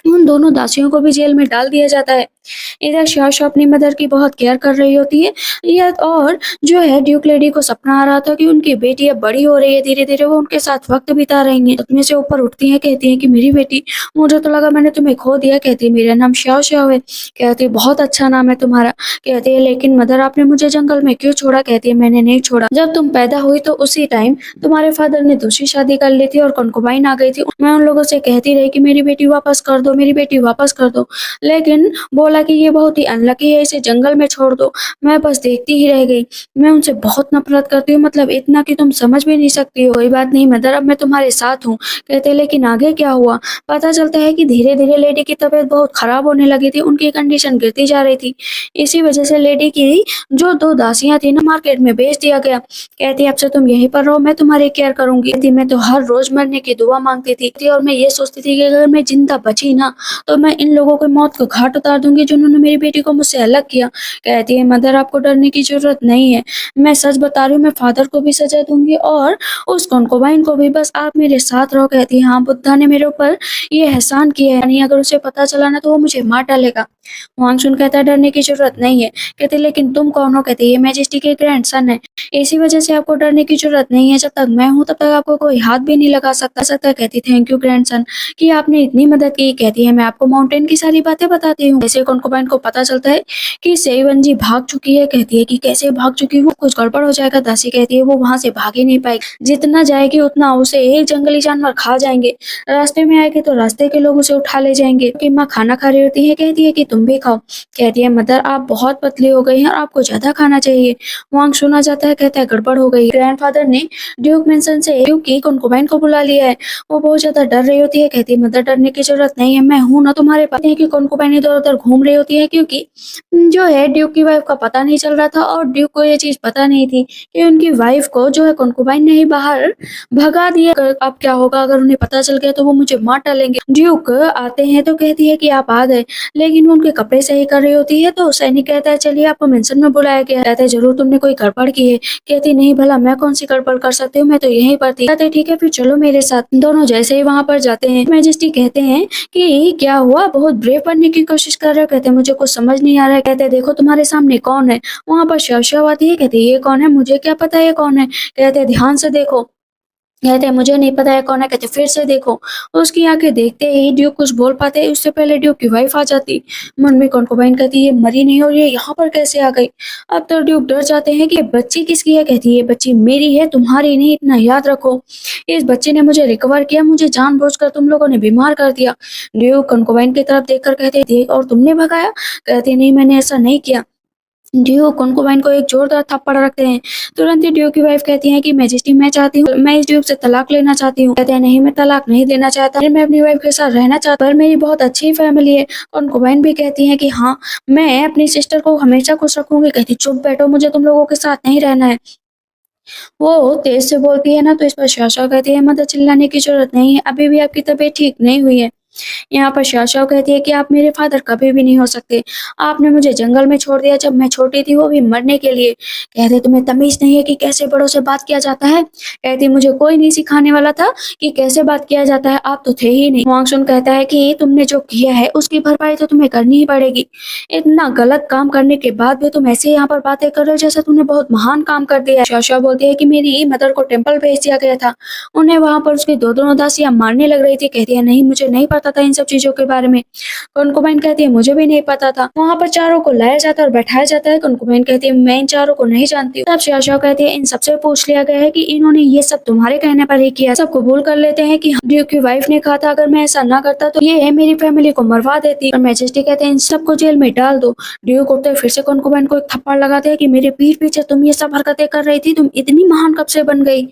उन दोनों दासियों को भी जेल में डाल दिया जाता है। इधर शाओ अपनी मदर की बहुत केयर कर रही होती है। या और जो है ड्यूक लेडी को सपना आ रहा था कि उनकी बेटी अब बड़ी हो रही है, धीरे-धीरे वो उनके साथ वक़्त बिता रही हैं। सपने से ऊपर उठती हैं, कहती हैं कि मेरी बेटी, मुझे तो लगा मैंने तुम्हें खो दिया। कहती है मेरा नाम शाओ है। कहती है बहुत अच्छा नाम है तुम्हारा। कहती है लेकिन मदर आपने मुझे जंगल में क्यों छोड़ा? कहती है मैंने नहीं छोड़ा। जब तुम पैदा हुई तो उसी टाइम तुम्हारे फादर ने दूसरी शादी कर ली थी और कंकुबाइन आ गई थी। मैं उन लोगों से कहती रही कि मेरी बेटी वापस कर दो, मेरी बेटी वापस कर दो। लेकिन बोला कि ये बहुत ही अनलकी है, इसे जंगल में छोड़ दो। मैं बस देखती ही रह गई। मैं उनसे बहुत नफ़रत करती हूँ, मतलब इतना कि तुम समझ भी नहीं सकती हो। कोई बात नहीं मदर, अब मैं तुम्हारे साथ हूँ। कहते लेकिन आगे क्या हुआ? पता चलता है कि धीरे-धीरे लेडी की तबीयत बहुत खराब होने लगी थी, उनकी कंडीशन गिरती जा रही थी। इसी वजह से लेडी की जो 2 दासियाँ थी ना मार्केट में बेच दिया गया। कहती अब से तुम यहीं पर रहो, मैं तुम्हारी केयर करूँगी। कहती मैं तो हर रोज़ मरने की दुआ माँगती थी और मैं ये सोचती थी कि अगर मैं ज़िंदा बची ना तो मैं इन लोगों की मौत को घाट उतार दूँगी जिन्होंने मेरी बेटी को मुझसे अलग किया। कहती है मदर आपको डरने की ज़रूरत नहीं है। मैं सच बता रही हूँ, मैं फादर को भी सज़ा दूँगी और उस कंकुबाइन को भी, बस आप मेरे साथ रहो। कहती है हाँ, बुद्धा ने मेरे ऊपर ये एहसान किया है, नहीं अगर उसे पता चला ना तो वो मुझे मार डालेगा। हुआंगशुन कहता है डरने की ज़रूरत नहीं है। कहती लेकिन तुम कौन हो? कहती ये मैजेस्टी के ग्रैंडसन है। इसी वजह से आपको डरने की ज़रूरत नहीं है। जब तक मैं हूँ तब तक आपको कोई हाथ भी नहीं लगा सकता। कहती थैंक यू ग्रैंडसन कि आपने इतनी मदद की। कहती है मैं आपको माउंटेन की सारी बातें बताती हूँ। ऐसे कंकुबाइन को पता चलता है कि सेईवन भाग चुकी है। कहती है कि कैसे भाग चुकी है? वो कुछ गड़बड़ हो जाएगा। दासी कहती है वो वहाँ से भाग ही नहीं पाएगी। जितना जाएगी उतना उसे एक जंगली जानवर खा जाएंगे। रास्ते में आएगी तो रास्ते के लोग उसे उठा ले जाएंगे। कि माँ खाना खा रही होती है, कहती है कि तुम भी खाओ। कहती है मदर आप बहुत पतली हो गई हैं और आपको ज्यादा खाना चाहिए। वांग सुना जाता है, कहता है गड़बड़ हो गई। ग्रैंडफादर ने ड्यूक मेंशन से ड्यूक की कंकुबाइन को बुला लिया है। वो बहुत ज्यादा डर रही होती है। कहती है मदर डरने की जरूरत नहीं है, मैं हूं ना तुम्हारे पास। कि कंकुबाइन इधर उधर घूम रही होती है क्योंकि जो है ड्यूक की वाइफ का पता नहीं चल रहा था और ड्यूक को ये चीज पता नहीं थी कि उनकी वाइफ को जो है कंकुबाइन ने ही बाहर भगा दिया। अब क्या होगा अगर उन्हें पता चल गया तो वो मुझे मार डालेंगे। ड्यूक आते हैं तो कहती है कि आप आ गए, लेकिन वो उनके कपड़े सही कर रही होती है तो सैनिक कहता है चलिए आपको मेंशन में बुलाया गया है। कहता है जरूर तुमने कोई गड़बड़ की है। कहती नहीं भला मैं कौन सी गड़बड़ कर सकती हूँ, मैं तो यहीं पर थी। कहते ठीक है फिर चलो मेरे साथ। दोनों जैसे ही वहां पर जाते हैं मैजेस्टी कहते हैं कि क्या हुआ, बहुत ब्रेव बनने की कोशिश कर रहे हो? कहते मुझे कुछ समझ नहीं आ रहा है। कहते देखो तुम्हारे सामने कौन है। वहां पर शव आती है। कहते ये कौन है? मुझे क्या पता ये कौन है। कहते ध्यान से देखो। कहते हैं मुझे नहीं पता है कौन है। कहते फिर से देखो। उसकी आंखें देखते ही ड्यूक कुछ बोल पाते, उससे पहले ड्यूक की वाइफ आ जाती। मन में कंकुबाइन कहती ये मरी नहीं और ये यहाँ पर कैसे आ गई। अब तो ड्यूक डर जाते हैं कि ये बच्ची किसकी है। कहती है ये बच्ची मेरी है, तुम्हारी नहीं, इतना याद रखो। इस बच्चे ने मुझे रिकवर किया, मुझे जानबूझकर तुम लोगों ने बीमार कर दिया। ड्यूक कंकुबाइन की तरफ देखकर कहते देख और तुमने भगाया। कहते नहीं मैंने ऐसा नहीं किया। ड्यू कंकुबाइन को एक जोरदार थप्पड़ रखते हैं। तुरंत ही ड्यू की वाइफ कहती है कि मैजेस्टी मैं चाहती हूँ, मैं इस ड्यूक से तलाक लेना चाहती हूँ। कहते हैं नहीं मैं तलाक नहीं देना चाहता, मैं अपनी वाइफ के साथ रहना चाहता, पर मेरी बहुत अच्छी फैमिली है। कंकुबाइन भी कहती है कि हाँ मैं अपनी सिस्टर को हमेशा खुश रखूंगी। कहती चुप बैठो, मुझे तुम लोगों के साथ नहीं रहना है। वो तेज से बोलती है ना तो इस पर शाशा कहती है मदद चिल्लाने की जरूरत नहीं है, अभी भी आपकी तबीयत ठीक नहीं हुई है। यहाँ पर शाओ कहती है कि आप मेरे फादर कभी भी नहीं हो सकते। आपने मुझे जंगल में छोड़ दिया जब मैं छोटी थी, वो भी मरने के लिए। कहते तुम्हें तमीज़ नहीं है कि कैसे बड़ों से बात किया जाता है? कहती मुझे कोई नहीं सिखाने वाला था कि कैसे बात किया जाता है, आप तो थे ही नहीं। हुआंग शुन कहता है कि तुमने जो किया है उसकी भरपाई तो तुम्हें करनी ही पड़ेगी। इतना गलत काम करने के बाद भी तुम ऐसे यहाँ पर बातें कर रहे हो जैसे तुमने बहुत महान काम कर दिया है। शाओ बोलती है कि मेरी मदर को टेंपल भेज दिया गया था। उन्हें वहाँ पर उसकी दो दोनों दासियाँ मारने लग रही थी। कहती है नहीं, मुझे नहीं पता था इन सब चीज़ों के बारे में। कुनकुमाइन कहती है मुझे भी नहीं पता था। वहाँ पर चारों को लाया जाता है और बैठाया जाता है। कुनकुमाइन कहती है मैं इन चारों को नहीं जानती हूँ। तब शाओ कहती है इन सबसे पूछ लिया गया है कि इन्होंने ये सब तुम्हारे कहने पर ही किया। सब कबूल कर लेते हैं कि ड्यूक की वाइफ ने कहा था अगर मैं ऐसा ना करता तो ये मेरी फैमिली को मरवा देती। और मैजेस्टी कहते हैं इन सबको जेल में डाल दो। ड्यूक उठते फिर से कुनकुमाइन को एक थप्पड़ लगाते हैं कि मेरे पीठ पीछे तुम ये सब हरकतें कर रही थी, तुम इतनी महान कब से बन गई।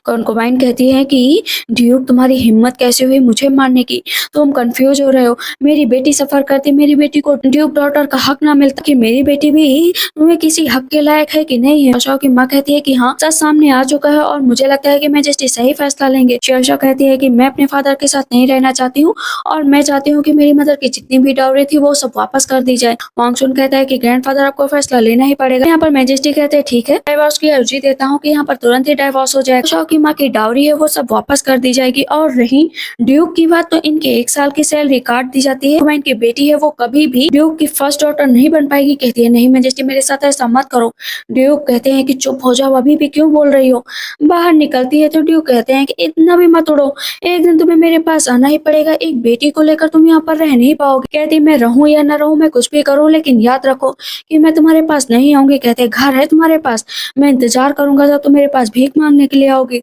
कुनकुमाइन कहती है कि ड्यूक तुम्हारी हिम्मत कैसे हुई मुझे मारने की? तुम कंफ्यूज हो रहे हो। मेरी बेटी सफर करती, मेरी बेटी को ड्यूक डॉटर का हक ना मिलता कि मेरी बेटी भी तुम्हें किसी हक के लायक है कि नहीं है। शाओ की माँ कहती है कि हाँ, सच सामने आ चुका है और मुझे लगता है कि मैजेस्टी सही फैसला लेंगे। शाओ कहती है कि मैं अपने फादर के साथ नहीं रहना चाहती हूँ और मैं चाहती हूँ कि मेरी मदर की जितनी भी डाउरी थी वो सब वापस कर दी जाए। वांग शुन कहता है कि ग्रैंडफादर आपको फैसला लेना ही पड़ेगा। यहाँ पर मैजेस्टी कहते हैं ठीक है, डाइवोर्स की अर्जी देता हूँ कि यहाँ पर तुरंत ही डाइवोर्स हो जाए। शाओ की माँ की डाउरी है वो सब वापस कर दी जाएगी। और रही ड्यूक की बात, तो इनके 1 साल की सैलरी काट दी जाती है। तो इनकी बेटी है वो कभी भी ड्यूक की फर्स्ट डॉटर नहीं बन पाएगी। कहती है नहीं मैजेस्टी, मेरे साथ ऐसा मत करो। ड्यूक कहते हैं कि चुप हो जाओ, अभी भी क्यों बोल रही हो। बाहर निकलती है तो ड्यूक कहते हैं कि इतना भी मत उड़ो, एक दिन तुम्हें मेरे पास आना ही पड़ेगा। एक बेटी को लेकर तुम यहाँ पर रह नहीं पाओगे। कहती मैं रहूं या ना रहूं, मैं कुछ भी करूं, लेकिन याद रखो कि मैं तुम्हारे पास नहीं आऊंगी। कहते घर है तुम्हारे पास, मैं इंतजार करूंगा जब तुम मेरे पास भीख मांगने के लिए आओगी।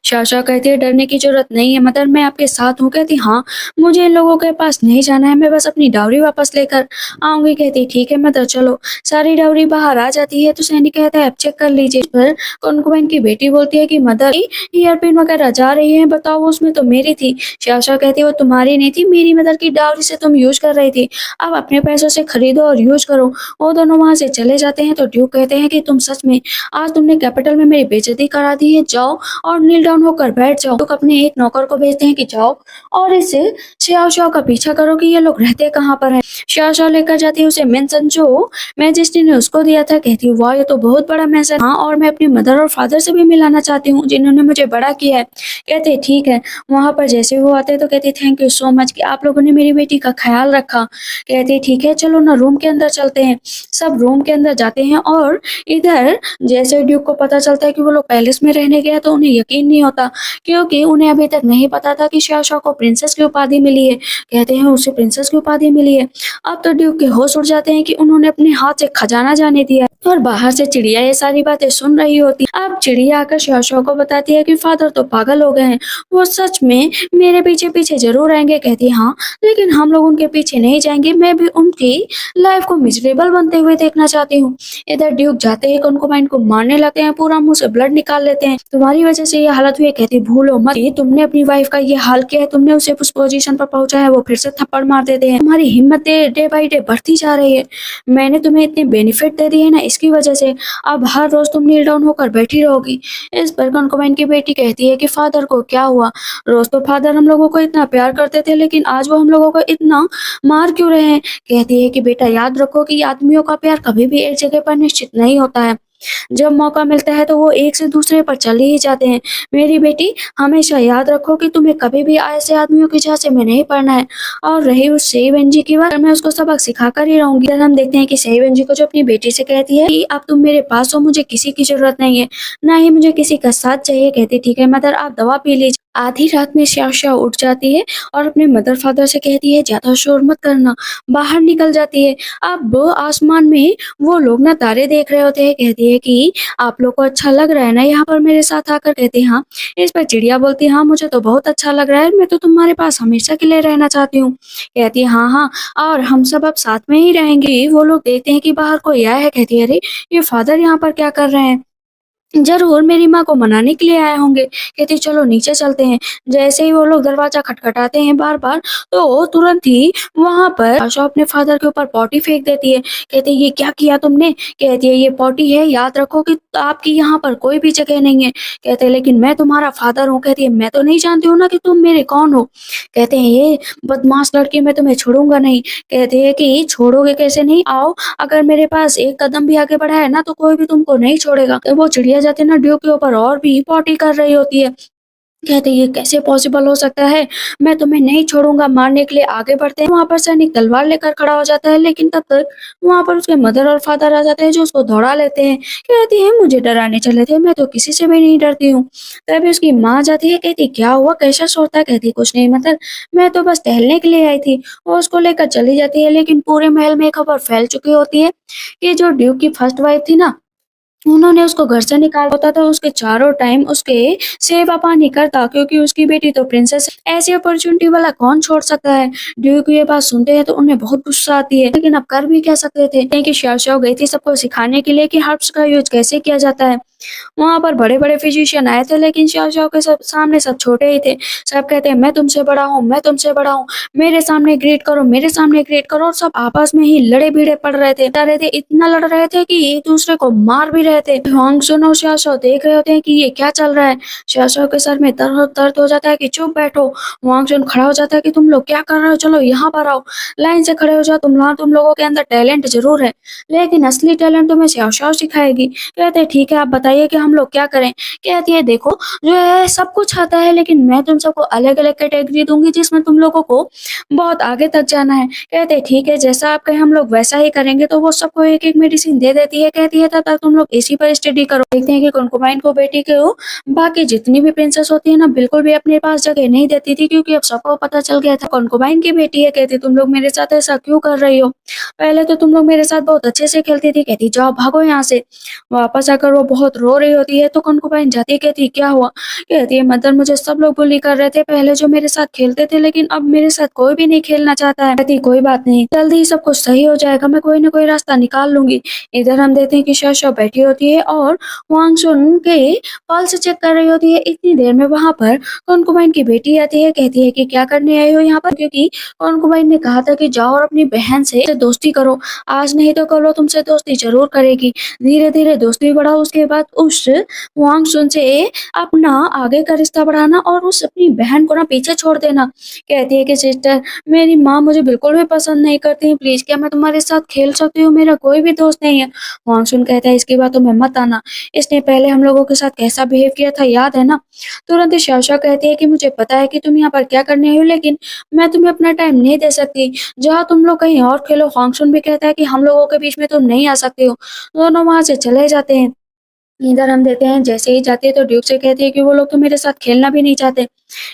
शाशा कहती है डरने की जरूरत नहीं है मदर, मैं आपके साथ हूँ। कहती हाँ, मुझे इन लोगों के पास नहीं जाना है, मैं बस अपनी डाउरी वापस लेकर आऊंगी। कहती ठीक है मदर चलो। सारी डाउरी बाहर आ जाती है तो सैनी कहता है अब चेक कर लीजिए। इस पर कुनकुमाइन की बेटी बोलती है कि मदर ईयरपिन वगैरह जा रही है, बताओ उसमें तो मेरी थी। शाशा कहती है वो तुम्हारी नहीं थी, मेरी मदर की डाउरी से तुम यूज कर रही थी, अब अपने पैसों से खरीदो और यूज करो। वो दोनों वहां से चले जाते हैं तो ड्यूक कहते हैं कि तुम सच में आज तुमने कैपिटल में मेरी बेइज्जती करा दी है, जाओ और नील डाउन होकर बैठ जाओ। लोग अपने एक नौकर को भेजते हैं कि जाओ और इससे श्याओ श्याओ का पीछा करो कि ये लोग रहते कहाँ पर हैं। श्याओ श्याओ लेकर जाती है उसे मेंशन जो मैजेस्टी ने उसको दिया था। कहती है वाह ये तो बहुत बड़ा मेंशन, हाँ और मैं अपनी मदर और फादर से भी मिलाना चाहती हूँ जिन्होंने मुझे बड़ा किया है। कहते ठीक है। वहां पर जैसे वो आते तो कहते थैंक यू सो मच कि आप लोगों ने मेरी बेटी का ख्याल रखा। कहते ठीक है चलो ना रूम के अंदर चलते हैं। सब रूम के अंदर जाते हैं और इधर जैसे ड्यूक को पता चलता है कि वो लोग पैलेस में रहने गया तो उन्हें यकीन नहीं होता, क्योंकि उन्हें अभी तक नहीं पता था कि शाओ को प्रिंसेस की उपाधि मिली है। कहते हैं उसे प्रिंसेस की उपाधि मिली है। अब तो ड्यूक के होश उड़ जाते हैं कि उन्होंने अपने हाथ से खजाना जाने दिया है। और बाहर से चिड़िया ये सारी बातें सुन रही होती। अब चिड़िया आकर शाओ को बताती है कि फादर तो पागल हो गए हैं, वो सच में मेरे पीछे पीछे जरूर आएंगे। कहती है हाँ, लेकिन हम लोग उनके पीछे नहीं जाएंगे, मैं भी उनकी लाइफ को मिजरेबल बनते हुए देखना चाहती हूँ। इधर ड्यूक जाते ही कुनकुमाइन को मारने लगते हैं, पूरा मुंह से ब्लड निकाल लेते हैं। तुम्हारी वजह से ये हालत हुई है। कहती भूलो मत कि तुमने अपनी वाइफ का ये हाल किया है, तुमने उसे उस पोजीशन पर पहुंचाया है। वो फिर से थप्पड़ मार देते हैं। तुम्हारी हिम्मत डे बाई डे बढ़ती जा रही है, मैंने तुम्हें इतने बेनिफिट दे दिए है ना, इसकी वजह से अब हर रोज तुम नील डाउन होकर बैठी रहोगी। इस पर कुनकुमाइन की बेटी कहती है कि फादर को क्या हुआ, रोज तो फादर हम लोगों को इतना प्यार करते थे, लेकिन आज वो हम लोगों को इतना मार क्यों रहे हैं। कहती है कि बेटा याद रखो कि आदमियों का प्यार कभी भी एक जगह पर निश्चित नहीं होता है, जब मौका मिलता है तो वो एक से दूसरे पर चले ही जाते हैं। मेरी बेटी हमेशा याद रखो कि तुम्हें कभी भी ऐसे आदमियों की झांसे में नहीं पड़ना है। और रही उस सही वेंजी की बात, मैं उसको सबक सिखा कर ही रहूंगी। इधर हम देखते हैं कि सही वेंजी को जो अपनी बेटी से कहती है कि अब तुम मेरे पास हो, मुझे किसी की जरूरत नहीं है, ना ही मुझे किसी का साथ चाहिए। कहती ठीक है मदर, आप दवा पी लीजिए। आधी रात में श्याओ उठ जाती है और अपने मदर फादर से कहती है ज्यादा शोर मत करना, बाहर निकल जाती है। अब आसमान में वो लोग ना तारे देख रहे होते हैं। कहती है कि आप लोग को अच्छा लग रहा है ना यहाँ पर मेरे साथ आकर। कहते हैं हाँ। इस पर चिड़िया बोलती है हाँ मुझे तो बहुत अच्छा लग रहा है, मैं तो तुम्हारे पास हमेशा के लिए रहना चाहती हूँ। कहती है हाँ हाँ, और हम सब अब साथ में ही रहेंगे। वो लोग देखते हैं कि बाहर कोई आया है। कहती है अरे ये फादर यहाँ पर क्या कर रहे हैं। ज़रूर, मेरी माँ को मनाने के लिए आए होंगे। कहती चलो नीचे चलते हैं। जैसे ही वो लोग दरवाज़ा खटखटाते हैं बार-बार, तो तुरंत ही वहाँ पर आशा अपने फ़ादर के ऊपर पॉटी फेंक देती है। कहती है, "ये क्या किया तुमने?" कहती है, "ये पॉटी है, याद रखो कि आपकी यहाँ पर कोई भी जगह नहीं है।" कहते हैं, "लेकिन मैं तुम्हारा फ़ादर हूँ।" कहती है, "मैं तो नहीं जानती हूँ ना कि तुम मेरे कौन हो?" कहते हैं, "ये बदमाश लड़की, मैं तुम्हें छोड़ूँगा नहीं।" कहती है कि, "छोड़ोगे कैसे नहीं? आओ, अगर मेरे पास एक कदम भी आगे बढ़ा है ना, तो कोई भी तुमको नहीं छोड़ेगा।" तो वो चिड़िया जाती है ना ड्यूक के ऊपर और भी पॉटी कर रही होती है। कहते ये कैसे पॉसिबल हो सकता है? मैं तुम्हें नहीं छोड़ूँगा, मारने के लिए आगे बढ़ते हैं। वहाँ पर सैनिक तलवार लेकर खड़ा हो जाता है, लेकिन तब तक वहाँ पर उसके मदर और फादर आ जाते हैं जो उसको दौड़ा लेते हैं। कहती है मुझे डराने चले थे, मैं तो किसी से भी नहीं डरती हूँ। तभी उसकी माँ आ जाती है, कहती क्या हुआ? कैसा शोर था? कहती कुछ नहीं मदर, मैं तो बस टहलने के लिए आई थी। वो उसको लेकर चली जाती है, लेकिन पूरे महल में ये खबर फैल चुकी होती है कि जो ड्यूक की फर्स्ट वाइफ थी ना, उन्होंने उसको घर से निकाला होता था, उसके चारों टाइम उसके सेवा-पानी करता, क्योंकि उसकी बेटी तो प्रिंसेस है। ऐसी अपॉर्च्युनिटी वाला कौन छोड़ सकता है? ड्यूक ये बात सुनते हैं तो उन्हें बहुत गुस्सा आती है, लेकिन अब कर भी क्या सकते थे? कि xiao गई थी सबको सिखाने के लिए कि हर्ब्स का यूज़ कैसे किया जाता है। वहाँ पर बड़े-बड़े फिजिशियन आए थे, लेकिन xiao के सब सामने सब छोटे ही थे। सब कहते हैं मैं तुमसे बड़ा हूँ, मैं तुमसे बड़ा हूँ, मेरे सामने ग्रीट करो, मेरे सामने ग्रीट करो, और सब आपस में ही लड़े-भिड़े पड़ रहे थे। इतना लड़ रहे थे कि एक-दूसरे को मार भी रहे थे। हुआंगशुन और xiao देख रहे होते हैं कि ये क्या चल रहा है। xiao के सर में दर्द दर्द हो जाता है कि चुप बैठो। हुआंगशुन खड़ा हो जाता है कि तुम लोग क्या कर रहे हो? चलो यहाँ पर आओ, लाइन से खड़े हो जाओ। तुम लोगों के अंदर टैलेंट ज़रूर है, लेकिन असली टैलेंट तुम्हें xiao सिखाएगी। कहते हैं ठीक है, आप बताइए कि हम लोग क्या करें? कहती है देखो, जो है सब कुछ आता है, लेकिन मैं तुम सबको अलग-अलग कैटेगरी दूँगी जिसमें तुम लोगों को बहुत आगे तक जाना है। कहते हैं ठीक है, जैसा आप कहें हम लोग वैसा ही करेंगे। तो वो सबको एक-एक मेडिसिन दे देती है, कहती है तब तक तुम लोग इसी पर स्टडी करो। देखते हैं कि कुंकुमाइन को बेटी को बाकी जितनी भी प्रिंसेस होती है ना, बिल्कुल भी अपने पास जगह नहीं देती थी, क्योंकि अब सबको पता चल गया था कुंकुमाइन की बेटी है। कहती तुम लोग मेरे साथ ऐसा क्यों कर रही हो? पहले तो तुम लोग मेरे साथ बहुत अच्छे से खेलती थी। कहती जाओ भागो यहाँ से। वापस आकर वो बहुत रो रही होती है, तो कुंकुबाइन जाती है, कहती क्या हुआ? कहती है मदर मुझे सब लोग बुली कर रहे थे, पहले जो मेरे साथ खेलते थे, लेकिन अब मेरे साथ कोई भी नहीं खेलना चाहता है। कहती कोई बात नहीं, जल्दी ही सब कुछ सही हो जाएगा, मैं कोई ना कोई रास्ता निकाल लूँगी। इधर हम देखते हैं कि शाओ बैठी होती है और हुआंग सुन के पल्स चेक कर रही होती है। इतनी देर में वहाँ पर कुंकुबाइन की बेटी आती है, कहती है कि क्या करने आई हो यहाँ पर? क्योंकि कुंकुबाइन ने कहा था कि जाओ और अपनी बहन से दोस्ती करो, आज नहीं तो कल वो तुमसे दोस्ती ज़रूर करेगी। धीरे-धीरे दोस्ती बढ़ा, उसके बाद उस हुआंग सुन से अपना आगे का रिश्ता बढ़ाना और उस अपनी बहन को ना पीछे छोड़ देना। कहती है कि सिस्टर, मेरी माँ मुझे बिल्कुल भी पसंद नहीं करती, प्लीज़ क्या मैं तुम्हारे साथ खेल सकती हूँ? मेरा कोई भी दोस्त नहीं है। हुआंग सुन कहता है इसकी बातों में मत आना, इसने पहले हम लोगों के साथ कैसा बिहेव किया था याद है ना? तुरंत ही शाओ कहती है कि मुझे पता है कि तुम यहाँ पर क्या करने आई हो, लेकिन मैं तुम्हें अपना टाइम नहीं दे सकती। जाओ तुम लोग कहीं और खेलो। हुआंग सुन भी कहता है कि हम लोगों के बीच में तुम नहीं आ सकते हो। दोनों वहाँ से चले जाते हैं। इधर हम देखते हैं जैसे ही जाती है तो ड्यूक से कहती है कि वो लोग तो मेरे साथ खेलना भी नहीं चाहते।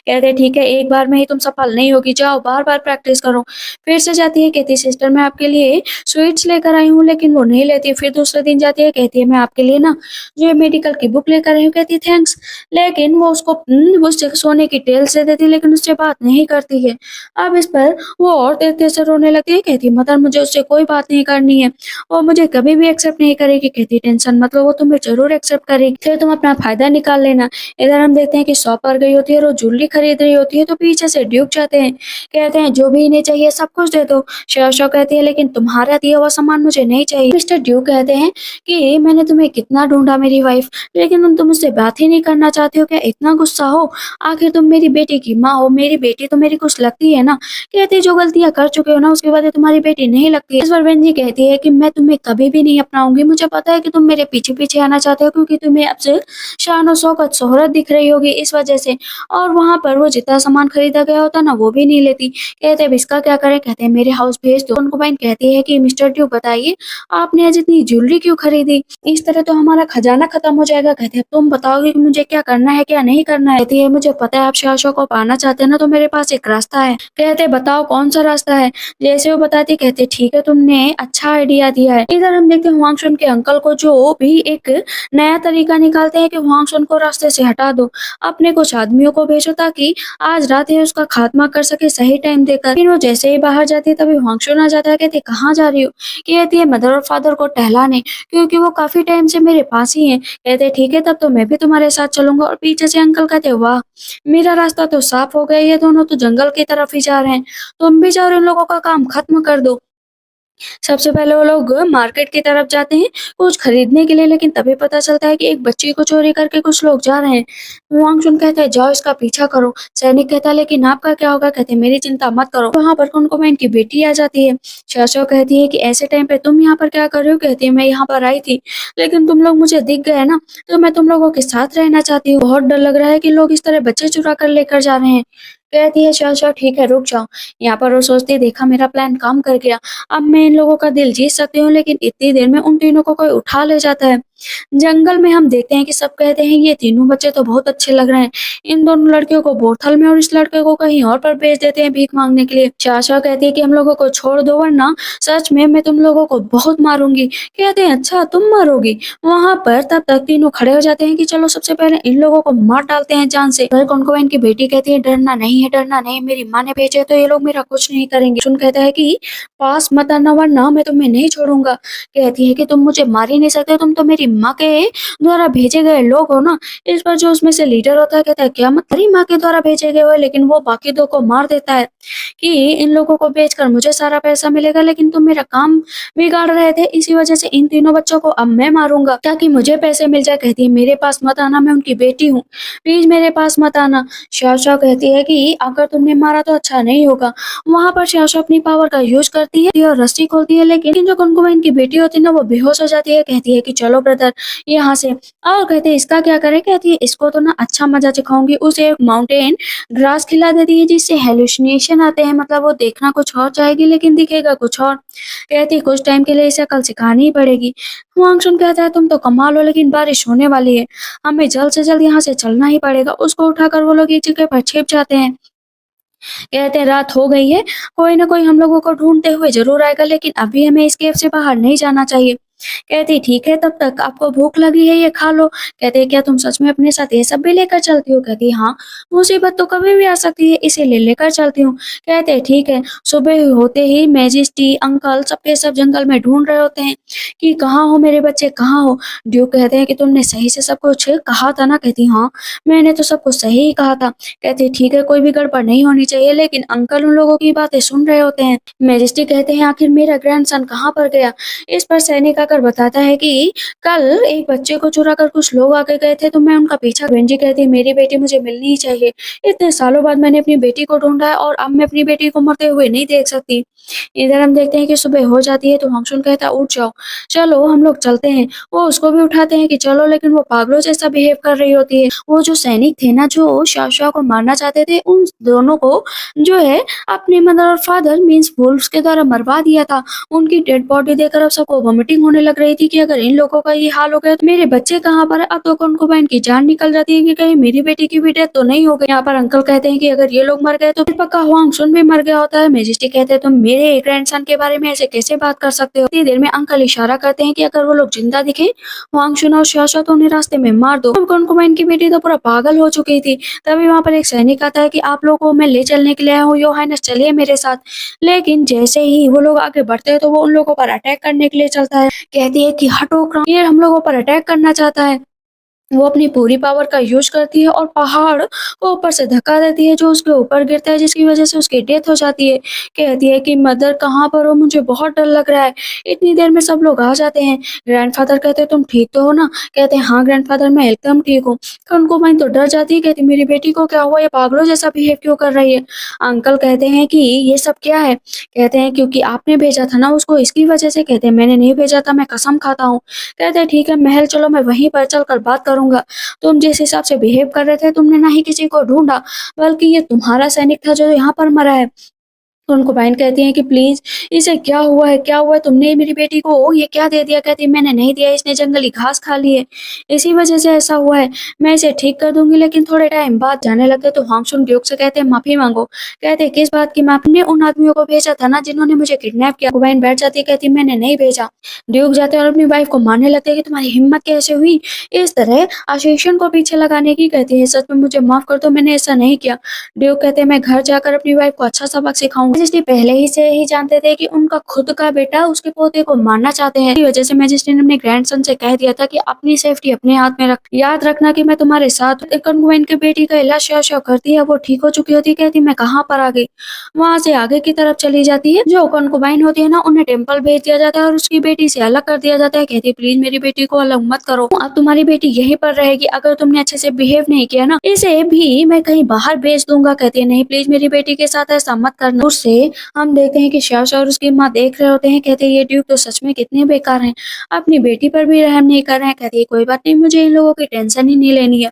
कहते हैं ठीक है, एक बार में ही तुम सफल नहीं होगी, जाओ बार-बार प्रैक्टिस करो। फिर से जाती है, कहती है सिस्टर मैं आपके लिए स्वीट्स लेकर आई हूँ, लेकिन वो नहीं लेती। फिर दूसरे दिन जाती है, कहती है मैं आपके लिए ना जो मेडिकल की बुक लेकर आई हूँ, कहती है थैंक्स। लेकिन वो उसको वो सोने की टेल्स दे देती है, लेकिन उससे बात नहीं करती है। अब इस पर वो और तेज़-तेज़ से रोने लगती है, कहती है मदर मुझे उससे कोई बात नहीं करनी है, वो मुझे कभी भी एक्सेप्ट नहीं करेगी। कहती टेंशन मत लो, वो तुम्हें ज़रूर एक्सेप्ट करेगी, फिर तुम अपना फ़ायदा निकाल लेना। इधर हम देखते हैं कि शॉप पर गई होती है और वो ज्वेलरी खरीद रही होती है, तो पीछे से ड्यूक जाते हैं, कहते हैं जो भी इन्हें चाहिए सब कुछ दे दो। शाओ कहती है लेकिन तुम्हारा दिया हुआ सामान मुझे नहीं चाहिए। मिस्टर ड्यूक कहते हैं कि मैंने तुम्हें कितना ढूँढा मेरी वाइफ, लेकिन तुम मुझसे बात ही नहीं करना चाहती हो, क्या इतना गुस्सा हो? आखिर तुम मेरी बेटी की माँ हो, मेरी बेटी तो मेरी कुछ लगती है ना? कहती जो गलतियाँ कर चुके हो ना उसके बाद तुम्हारी बेटी नहीं लगती। इस पर वेन्जी कहती है कि मैं तुम्हें कभी भी नहीं अपनाऊँगी, मुझे पता है कि तुम मेरे पीछे-पीछे आना चाहते हो, क्योंकि तुम्हें अब से शान और शौकत, शोहरत दिख रही होगी इस वजह से। और वहाँ पर वो जितना सामान खरीदा गया होता ना वो भी नहीं लेती। कहते अब इसका क्या करें? कहते हैं मेरे हाउस भेज दो। कंकुबाइन कहती है कि मिस्टर ड्यू बताइए आपने आज इतनी ज्वेलरी क्यों खरीदी? इस तरह तो हमारा खजाना खत्म हो जाएगा। कहते हैं तुम बताओगे कि मुझे क्या करना है क्या नहीं करना है? कहती है मुझे पता है आप शाओ को पाना चाहते हैं ना, तो मेरे पास एक रास्ता है। कहते बताओ कौन सा रास्ता है? जैसे वो बताती कहते ठीक है तुमने अच्छा आइडिया दिया है। इधर हम देखते हैं हुआंग शुन के अंकल को जो भी एक नया तरीका निकालते हैं कि हुआंग शुन को रास्ते से हटा दो। अपने कुछ आदमियों को भेज भेजो ताकि आज रात ही उसका खात्मा कर सके सही टाइम देकर। फिर वो जैसे ही बाहर जाती है तभी हुआंगशुन आ जाता है, कहती है कहाँ जा रही हो? कहती है मदर और फादर को टहलाने, क्योंकि वो काफ़ी टाइम से मेरे पास ही हैं। कहते हैं ठीक है तब तो मैं भी तुम्हारे साथ चलूँगा। और पीछे से अंकल कहते हैं वाह! मेरा रास्ता तो साफ हो गया, ये दोनों तो जंगल की तरफ ही जा रहे हैं। तुम भी जाओ और इन लोगों का काम खत्म कर दो। सबसे पहले वो लोग मार्केट की तरफ जाते हैं कुछ खरीदने के लिए, लेकिन तभी पता चलता है कि एक बच्ची को चोरी करके कुछ लोग जा रहे हैं। हुआंगशुन कहता है जाओ इसका पीछा करो। सैनिक कहता है लेकिन आपका क्या होगा? कहते हैं मेरी चिंता मत करो। वहाँ पर कुनकुमाइन की बेटी आ जाती है। शाशो कहती है कि ऐसे टाइम पे तुम यहाँ पर क्या कर रही हो? कहती है मैं यहाँ पर आई थी, लेकिन तुम लोग मुझे दिख गए ना, तो मैं तुम लोगों के साथ रहना चाहती हूँ। बहुत डर लग रहा है कि लोग इस तरह बच्चे चुरा कर लेकर जा रहे हैं। कहती है शाशो ठीक है रुक जाओ। यहाँ पर वो सोचती है देखा मेरा प्लान काम कर गया। अब मैं इन लोगों का दिल जीत सकती हूँ, लेकिन इतनी देर में उन तीनों को कोई उठा ले जाता है। जंगल में हम देखते हैं कि सब कहते हैं ये तीनों बच्चे तो बहुत अच्छे लग रहे हैं। इन दोनों लड़कियों को बोतल में और इस लड़के को कहीं और पर भेज देते हैं भीख मांगने के लिए। चाचा कहती है कि हम लोगों को छोड़ दो वरना सच में मैं तुम लोगों को बहुत मारूंगी। कहते हैं अच्छा तुम मारोगी? वहां पर तब तक तीनों खड़े हो जाते हैं कि चलो सबसे पहले इन लोगों को मार डालते हैं जान से। फिर कुनकुमाइन की बेटी कहती है डरना नहीं है, डरना नहीं, मेरी माँ ने भेजे तो ये लोग मेरा कुछ नहीं करेंगे। सुन कहता है कि पास मत आना वरना मैं तुम्हें नहीं छोड़ूंगा। कहती है कि तुम मुझे मार ही नहीं सकते, तुम तो मेरी माँ के द्वारा भेजे गए लोग हो ना। इस पर जो उसमें से लीडर होता है कहता है क्या मत तेरी माँ के द्वारा भेजे गए हो? लेकिन वो बाकी दो को मार देता है कि इन लोगों को बेचकर मुझे सारा पैसा मिलेगा, लेकिन तुम मेरा काम बिगाड़ रहे थे, इसी वजह से इन तीनों बच्चों को अब मैं मारूंगा ताकि मुझे पैसे मिल जाए। कहती है मेरे पास मत आना, मैं उनकी बेटी हूँ, प्लीज मेरे पास मत आना। शाशा कहती है कि अगर तुमने मारा तो अच्छा नहीं होगा। वहां पर शाशा अपनी पावर का यूज करती है और रस्सी खोलती है, लेकिन जो कुनकुमाइन की बेटी होती है ना वो बेहोश हो जाती है। कहती है कि चलो ब्रदर यहाँ से। और कहते हैं इसका क्या करें? कहती है इसको तो ना अच्छा मजा सिखाऊंगी। उसे एक माउंटेन ग्रास खिला देती है जिससे हेलुसिनेशन आते हैं, मतलब वो देखना कुछ और चाहेगी लेकिन दिखेगा कुछ और। कहती है कुछ टाइम के लिए इसे कल सिखानी ही पड़ेगी। हुआंगशुन कहता है तुम तो कमाल हो, लेकिन बारिश होने वाली है, हमें जल्द से जल्द यहाँ से चलना ही पड़ेगा। उसको उठाकर वो लोग एक जगह पर छिप जाते हैं। कहते हैं रात हो गई है, कोई ना कोई हम लोगों को ढूंढते हुए जरूर आएगा, लेकिन अभी हमें इस केव से बाहर नहीं जाना चाहिए। कहती ठीक है तब तक आपको भूख लगी है ये खा लो। कहते क्या तुम सच में अपने साथ ये सब भी लेकर चलती हो? कहती हाँ, मुसीबत तो कभी भी आ सकती है इसीलिए लेकर चलती हूँ। कहते ठीक है। सुबह होते ही मैजेस्टी अंकल सबके सब जंगल में ढूंढ रहे होते हैं कि कहाँ हो मेरे बच्चे, कहाँ हो? ड्यूक कहते हैं कि तुमने सही से सब कुछ कहा था ना? कहती हाँ, मैंने तो सब कुछ सही ही कहा था। कहते ठीक है कोई भी गड़बड़ नहीं होनी चाहिए, लेकिन अंकल उन लोगों की बातें सुन रहे होते हैं। मैजेस्टी कहते हैं आखिर मेरा ग्रैंडसन कहाँ पर गया? इस पर सैनिक आकर बताता है कि कल एक बच्चे को चुरा कर कुछ लोग आके गए थे तो मैं उनका पीछा। बेंजी कहती है मेरी बेटी मुझे मिलनी ही चाहिए, इतने सालों बाद मैंने अपनी बेटी को ढूंढा है और अब मैं अपनी बेटी को मरते हुए नहीं देख सकती। इधर हम देखते हैं कि सुबह हो जाती है तो हंगशुन कहता है उठ जाओ, चलो हम लोग चलते हैं। वो उसको भी उठाते हैं कि चलो, लेकिन वो पागलों जैसा बिहेव कर रही होती है। वो जो सैनिक थे ना जो शाह को मारना चाहते थे, उन दोनों को जो है अपने मदर और फादर मीन्स वुल्फ्स के द्वारा मरवा दिया था। उनकी डेड बॉडी देखकर अब सबको वॉमिटिंग होने लग रही थी कि अगर इन लोगों का ये हाल हो गया तो मेरे बच्चे कहाँ पर है? अब तो कुनकुमाइन की जान निकल जाती है कि कहीं मेरी बेटी की भी डेथ तो नहीं हो गई। यहाँ पर अंकल कहते हैं कि अगर ये लोग मर गए तो फिर पक्का हुआंगशुन भी मर गया होता है। मेजेस्टी कहते हैं तुम मेरे ग्रैंडसन के बारे में ऐसे कैसे बात कर सकते हो? इतनी देर में अंकल इशारा करते हैं कि अगर वो लोग जिंदा दिखे हुआंगशुन और शाशा तो उन्हें रास्ते में मार दो। अब कुनकुमाइन की बेटी तो पूरा पागल हो चुकी थी। तभी वहां पर एक सैनिक आता है कि आप लोगों को मैं ले चलने के लिए आया हूँ, योर हाइनेस चलिए मेरे साथ। लेकिन जैसे ही वो लोग आगे बढ़ते हैं तो वो उन लोगों पर अटैक करने के लिए चलता है। कहती है कि हटो क्राउन, ये हम लोगों पर अटैक करना चाहता है। वो अपनी पूरी पावर का यूज करती है और पहाड़ को ऊपर से धक्का देती है जो उसके ऊपर गिरता है, जिसकी वजह से उसकी डेथ हो जाती है। कहती है कि मदर कहाँ पर हो, मुझे बहुत डर लग रहा है। इतनी देर में सब लोग आ जाते हैं। ग्रैंडफादर कहते हैं तुम ठीक तो हो ना? कहते हैं हाँ ग्रैंडफादर मैं एकदम ठीक हूँ। कंकुमाइन तो डर जाती है, कहती मेरी बेटी को क्या हुआ, ये पागलों जैसा बिहेव क्यों कर रही है? अंकल कहते हैं कि ये सब क्या है? कहते हैं क्योंकि आपने भेजा था ना उसको, इसकी वजह से। कहते हैं मैंने नहीं भेजा था, मैं कसम खाता हूँ। कहते हैं ठीक है महल चलो, मैं वहीं पर चलकर बात करूंगा। तुम जिस हिसाब से बिहेव कर रहे थे तुमने ना ही किसी को ढूंढा, बल्कि ये तुम्हारा सैनिक था जो यहाँ पर मरा है। कॉन्कुबाइन कहती हैं कि प्लीज़ इसे क्या हुआ है? क्या हुआ है? तुमने मेरी बेटी को ये क्या दे दिया? कहती है मैंने नहीं दिया, इसने जंगली घास खा ली है, इसी वज़ह से ऐसा हुआ है। मैं इसे ठीक कर दूँगी। लेकिन थोड़े टाइम बाद जाने लगे तो हांगशुन ड्यूक से कहते हैं माफ़ी माँगो। कहते हैं किस बात की माफ़ी? ने उन आदमियों को भेजा था ना जिन्होंने मुझे किडनैप किया। कॉन्कुबाइन बैठ जाती है, कहती है मैंने नहीं भेजा। ड्यूक जाते हैं और अपनी वाइफ़ को मारने लगते हैं कि तुम्हारी हिम्मत कैसे हुई इस तरह आशीषन को पीछे लगाने की। कहती है सच में मुझे माफ़ कर दो, मैंने ऐसा नहीं किया। ड्यूक कहते हैं मैं घर जाकर अपनी वाइफ को अच्छा सबक सिखाऊंगा। मैजिस्ट्री पहले ही से ही जानते थे कि उनका खुद का बेटा उसके पोते को मारना चाहते हैं। इसी वजह से मैजिस्ट्री ने अपने ग्रैंडसन से कह दिया था कि अपनी सेफ्टी अपने हाथ में रख, याद रखना कि मैं तुम्हारे साथ हूं। कॉन्वेंट की बेटी का इलाज शव शव करती है, वो ठीक हो चुकी होती है। कहती मैं कहाँ पर आ गई, वहां से आगे की तरफ चली जाती है। जो कॉन्कुबाइन होती है ना उन्हें टेम्पल भेज दिया जाता है और उसकी बेटी से अलग कर दिया जाता है। कहती है प्लीज मेरी बेटी को अलग मत करो, अब तुम्हारी बेटी यहीं पर रहेगी, अगर तुमने अच्छे से बिहेव नहीं किया ना इसे भी मैं कहीं बाहर भेज दूंगा। कहती है नहीं प्लीज मेरी बेटी के साथ ऐसा मत करना। उससे हम देखते हैं कि शश और उसकी माँ देख रहे होते हैं। कहते हैं ये ड्यूक तो सच में कितने बेकार हैं, अपनी बेटी पर भी रहम नहीं कर रहे हैं। कहती है कोई बात नहीं, मुझे इन लोगों की टेंशन ही नहीं लेनी है।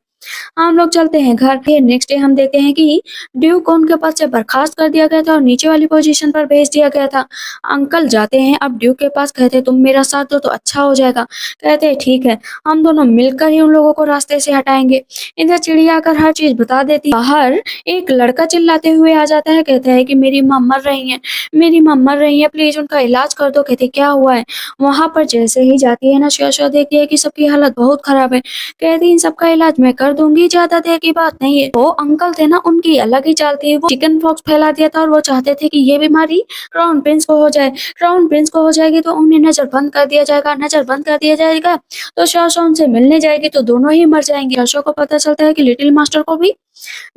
हम लोग चलते हैं घर। फिर नेक्स्ट डे हम देखते हैं कि ड्यूक को उनके पद से बर्खास्त कर दिया गया था और नीचे वाली पोजीशन पर भेज दिया गया था। अंकल जाते हैं अब ड्यूक के पास, कहते हैं तुम मेरा साथ दो तो अच्छा हो जाएगा। कहते हैं ठीक है, हम दोनों मिलकर ही उन लोगों को रास्ते से हटाएंगे। इधर चिड़िया आकर हर चीज बता देती। बाहर एक लड़का चिल्लाते हुए आ जाता है, कहता है कि मेरी माँ मर रही है, मेरी माँ मर रही है, प्लीज उनका इलाज कर दो। कहते क्या हुआ है? वहां पर जैसे ही जाती है ना शशा देखती है कि सबकी हालत बहुत खराब है। कहती इन सबका इलाज मैं कर दूंगी, ज्यादा देर की बात नहीं है। वो अंकल थे ना उनकी अलग ही चाल थी, वो चिकन पॉक्स फैला दिया था और वो चाहते थे कि ये बीमारी क्राउन प्रिंस को हो जाए। क्राउन प्रिंस को हो जाएगी तो उन्हें नजर बंद कर दिया जाएगा, नजर बंद कर दिया जाएगा तो शशा उनसे मिलने जाएगी तो दोनों ही मर जाएंगे। शशा को पता चलता है कि लिटिल मास्टर को भी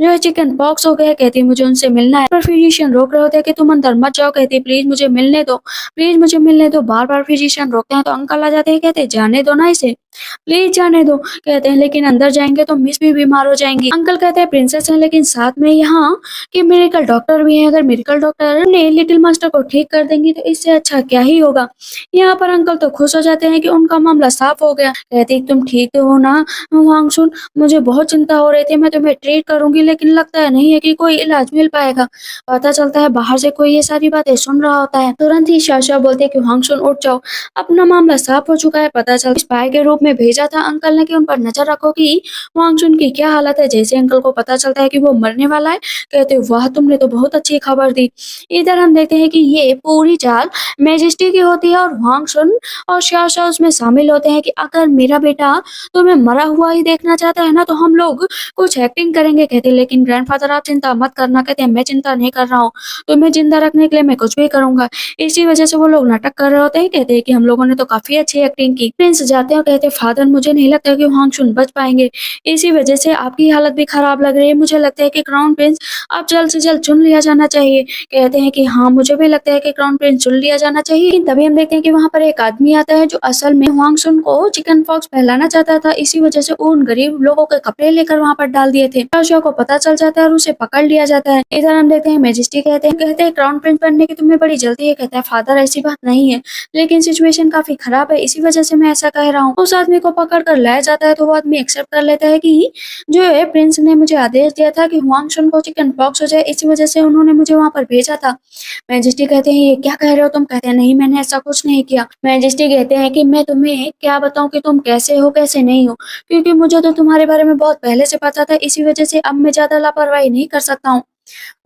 जो है चिकन पॉक्स हो गया। कहती है मुझे उनसे मिलना है, पर फिजिशियन रोक रहे होते हैं कि तुम अंदर मत जाओ। कहती है प्लीज मुझे मिलने दो, प्लीज मुझे मिलने दो। बार बार फिजिशियन रोकते हैं तो अंकल आ जाते हैं, कहते हैं जाने दो ना इसे, प्लीज जाने दो। कहते हैं लेकिन अंदर जाएंगे तो मिस भी बीमार हो जाएंगी। अंकल कहते हैं प्रिंसेस है लेकिन साथ में यहाँ के मेडिकल डॉक्टर भी हैं, अगर मेडिकल डॉक्टर ने लिटिल मास्टर को ठीक कर देंगी तो इससे अच्छा क्या ही होगा। यहाँ पर अंकल तो खुश हो जाते हैं कि उनका मामला साफ हो गया। कहते हैं तुम ठीक तो हो ना वांगसुन, मुझे बहुत चिंता हो रही थी, मैं तुम्हें ट्रीट करूंगी लेकिन लगता है नहीं है कि कोई इलाज मिल पाएगा। पता चलता है बाहर से कोई ये सारी बातें सुन रहा होता है। तुरंत ही शाशा बोलते हैं कि वांगसुन उठ जाओ, अपना मामला साफ हो चुका है। पता चल स्पाई के रूप में भेजा था अंकल ने कि उन पर नजर रखो कि वांगचुन की क्या हालत है। जैसे अंकल को पता चलता है कि वो मरने वाला है, कहते वाह तुमने तो बहुत अच्छी खबर दी। इधर हम देखते हैं कि ये पूरी चाल मैजेस्टी की होती है और वांगचुन और शाशा उसमें शामिल होते हैं कि अगर मेरा बेटा तुम्हें मरा हुआ ही देखना चाहता है ना तो हम लोग कुछ एक्टिंग करेंगे। कहते लेकिन ग्रैंडफादर आप चिंता मत करना। कहते हैं मैं चिंता नहीं कर रहा हूँ, तुम्हें जिंदा रखने के लिए मैं कुछ भी करूंगा। इसी वजह से वो लोग नाटक कर रहे होते हैं। कहते हैं कि हम लोगों ने तो काफी अच्छी एक्टिंग की। प्रिंस जाते हैं और कहते हैं फादर मुझे नहीं लगता कि वांगचुन बच पाएंगे, इसी वजह से आपकी हालत भी खराब लग रही है। मुझे लगता है कि क्राउन प्रिंस अब जल्द से जल्द चुन लिया जाना चाहिए। कहते हैं कि हाँ मुझे भी लगता है कि क्राउन प्रिंस चुन लिया जाना चाहिए। लेकिन तभी हम देखते हैं कि वहां पर एक आदमी आता है जो असल में वांगचुन को चिकन पॉक्स फैलाना चाहता था, इसी वजह से उन गरीब लोगों के कपड़े लेकर वहां पर डाल दिए थे। शाशा को पता चल जाता है और उसे पकड़ लिया जाता है। इधर हम देखते हैं मैजेस्टी कहते हैं क्राउन प्रिंस बनने की तुम्हें बड़ी जल्दी है। कहता है फादर ऐसी बात नहीं है, लेकिन सिचुएशन काफी खराब है, इसी वजह से मैं ऐसा कह रहा हूँ। उस आदमी को पकड़ कर लाया जाता है तो वो आदमी एक्सेप्ट कर लेता है कि जो है प्रिंस ने मुझे आदेश दिया था कि हुआंगशुन को चिकन पॉक्स हो जाए, इसी वजह से उन्होंने मुझे वहां पर भेजा था। मैजेस्टी कहते हैं ये क्या कह रहे हो तुम? कहते हैं नहीं मैंने ऐसा कुछ नहीं किया। मैजेस्टी कहते हैं कि मैं तुम्हें क्या बताऊं कि तुम कैसे हो कैसे नहीं हो, क्योंकि मुझे तो तुम्हारे बारे में बहुत पहले से पता था, इसी वजह से अब मैं ज्यादा लापरवाही नहीं कर सकता हूँ।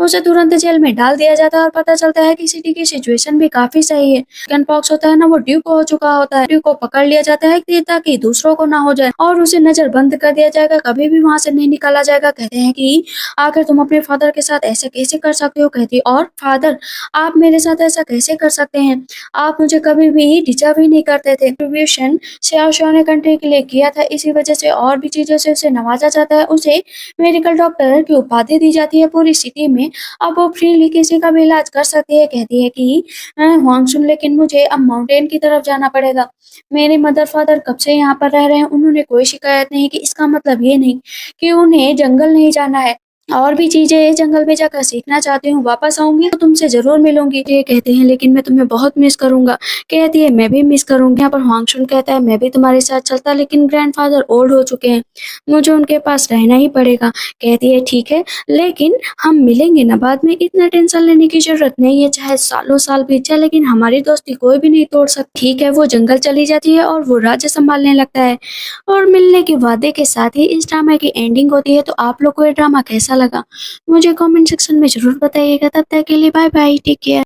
उसे तुरंत जेल में डाल दिया जाता है और पता चलता है कि सिटी की सिचुएशन भी काफी सही है। चिकन पॉक्स होता है ना वो ड्यू को हो चुका होता है। ड्यू को पकड़ लिया जाता है ताकि दूसरों को ना हो जाए और उसे नजर बंद कर दिया जाएगा, कभी भी वहां से नहीं निकाला जाएगा। कहते हैं कि आखिर तुम अपने फादर के साथ ऐसे कैसे कर सकते हो? कहती है और फादर आप मेरे साथ ऐसा कैसे कर सकते हैं, आप मुझे कभी भी डिजर्व ही नहीं करते थे। कंट्रीब्यूशन शाओ ने कंट्री के लिए किया था, इसी वजह से और भी चीजों से उसे नवाजा जाता है। उसे मेडिकल डॉक्टर की उपाधि दी जाती है पूरी सिटी में, अब वो फ्रीली किसी का भी इलाज कर सकती है। कहती है कि हुआंगशुन लेकिन मुझे अब माउंटेन की तरफ जाना पड़ेगा, मेरे मदर फादर कब से यहाँ पर रह रहे हैं, उन्होंने कोई शिकायत नहीं की, इसका मतलब ये नहीं कि उन्हें जंगल नहीं जाना है। और भी चीजें जंगल में जाकर सीखना चाहती हूँ, वापस आऊंगी तो तुमसे जरूर मिलूंगी। ये कहते हैं लेकिन मैं तुम्हें बहुत मिस करूंगा। कहती है मैं भी मिस करूंगी। यहाँ पर हुआंगशुन कहता है मैं भी तुम्हारे साथ चलता, लेकिन ग्रैंडफादर ओल्ड हो चुके हैं, मुझे उनके पास रहना ही पड़ेगा। कहती है ठीक है, लेकिन हम मिलेंगे ना बाद में, इतना टेंशन लेने की जरूरत नहीं है, चाहे सालों साल बीत जाए लेकिन हमारी दोस्ती कोई भी नहीं तोड़ सकता। ठीक है, वो जंगल चली जाती है और वो राज्य संभालने लगता है। और मिलने के वादे के साथ ही इस ड्रामा की एंडिंग होती है। तो आप लोग को ये ड्रामा कैसा लगा मुझे कमेंट सेक्शन में जरूर बताइएगा। तब तक के लिए बाय बाय, टेक केयर।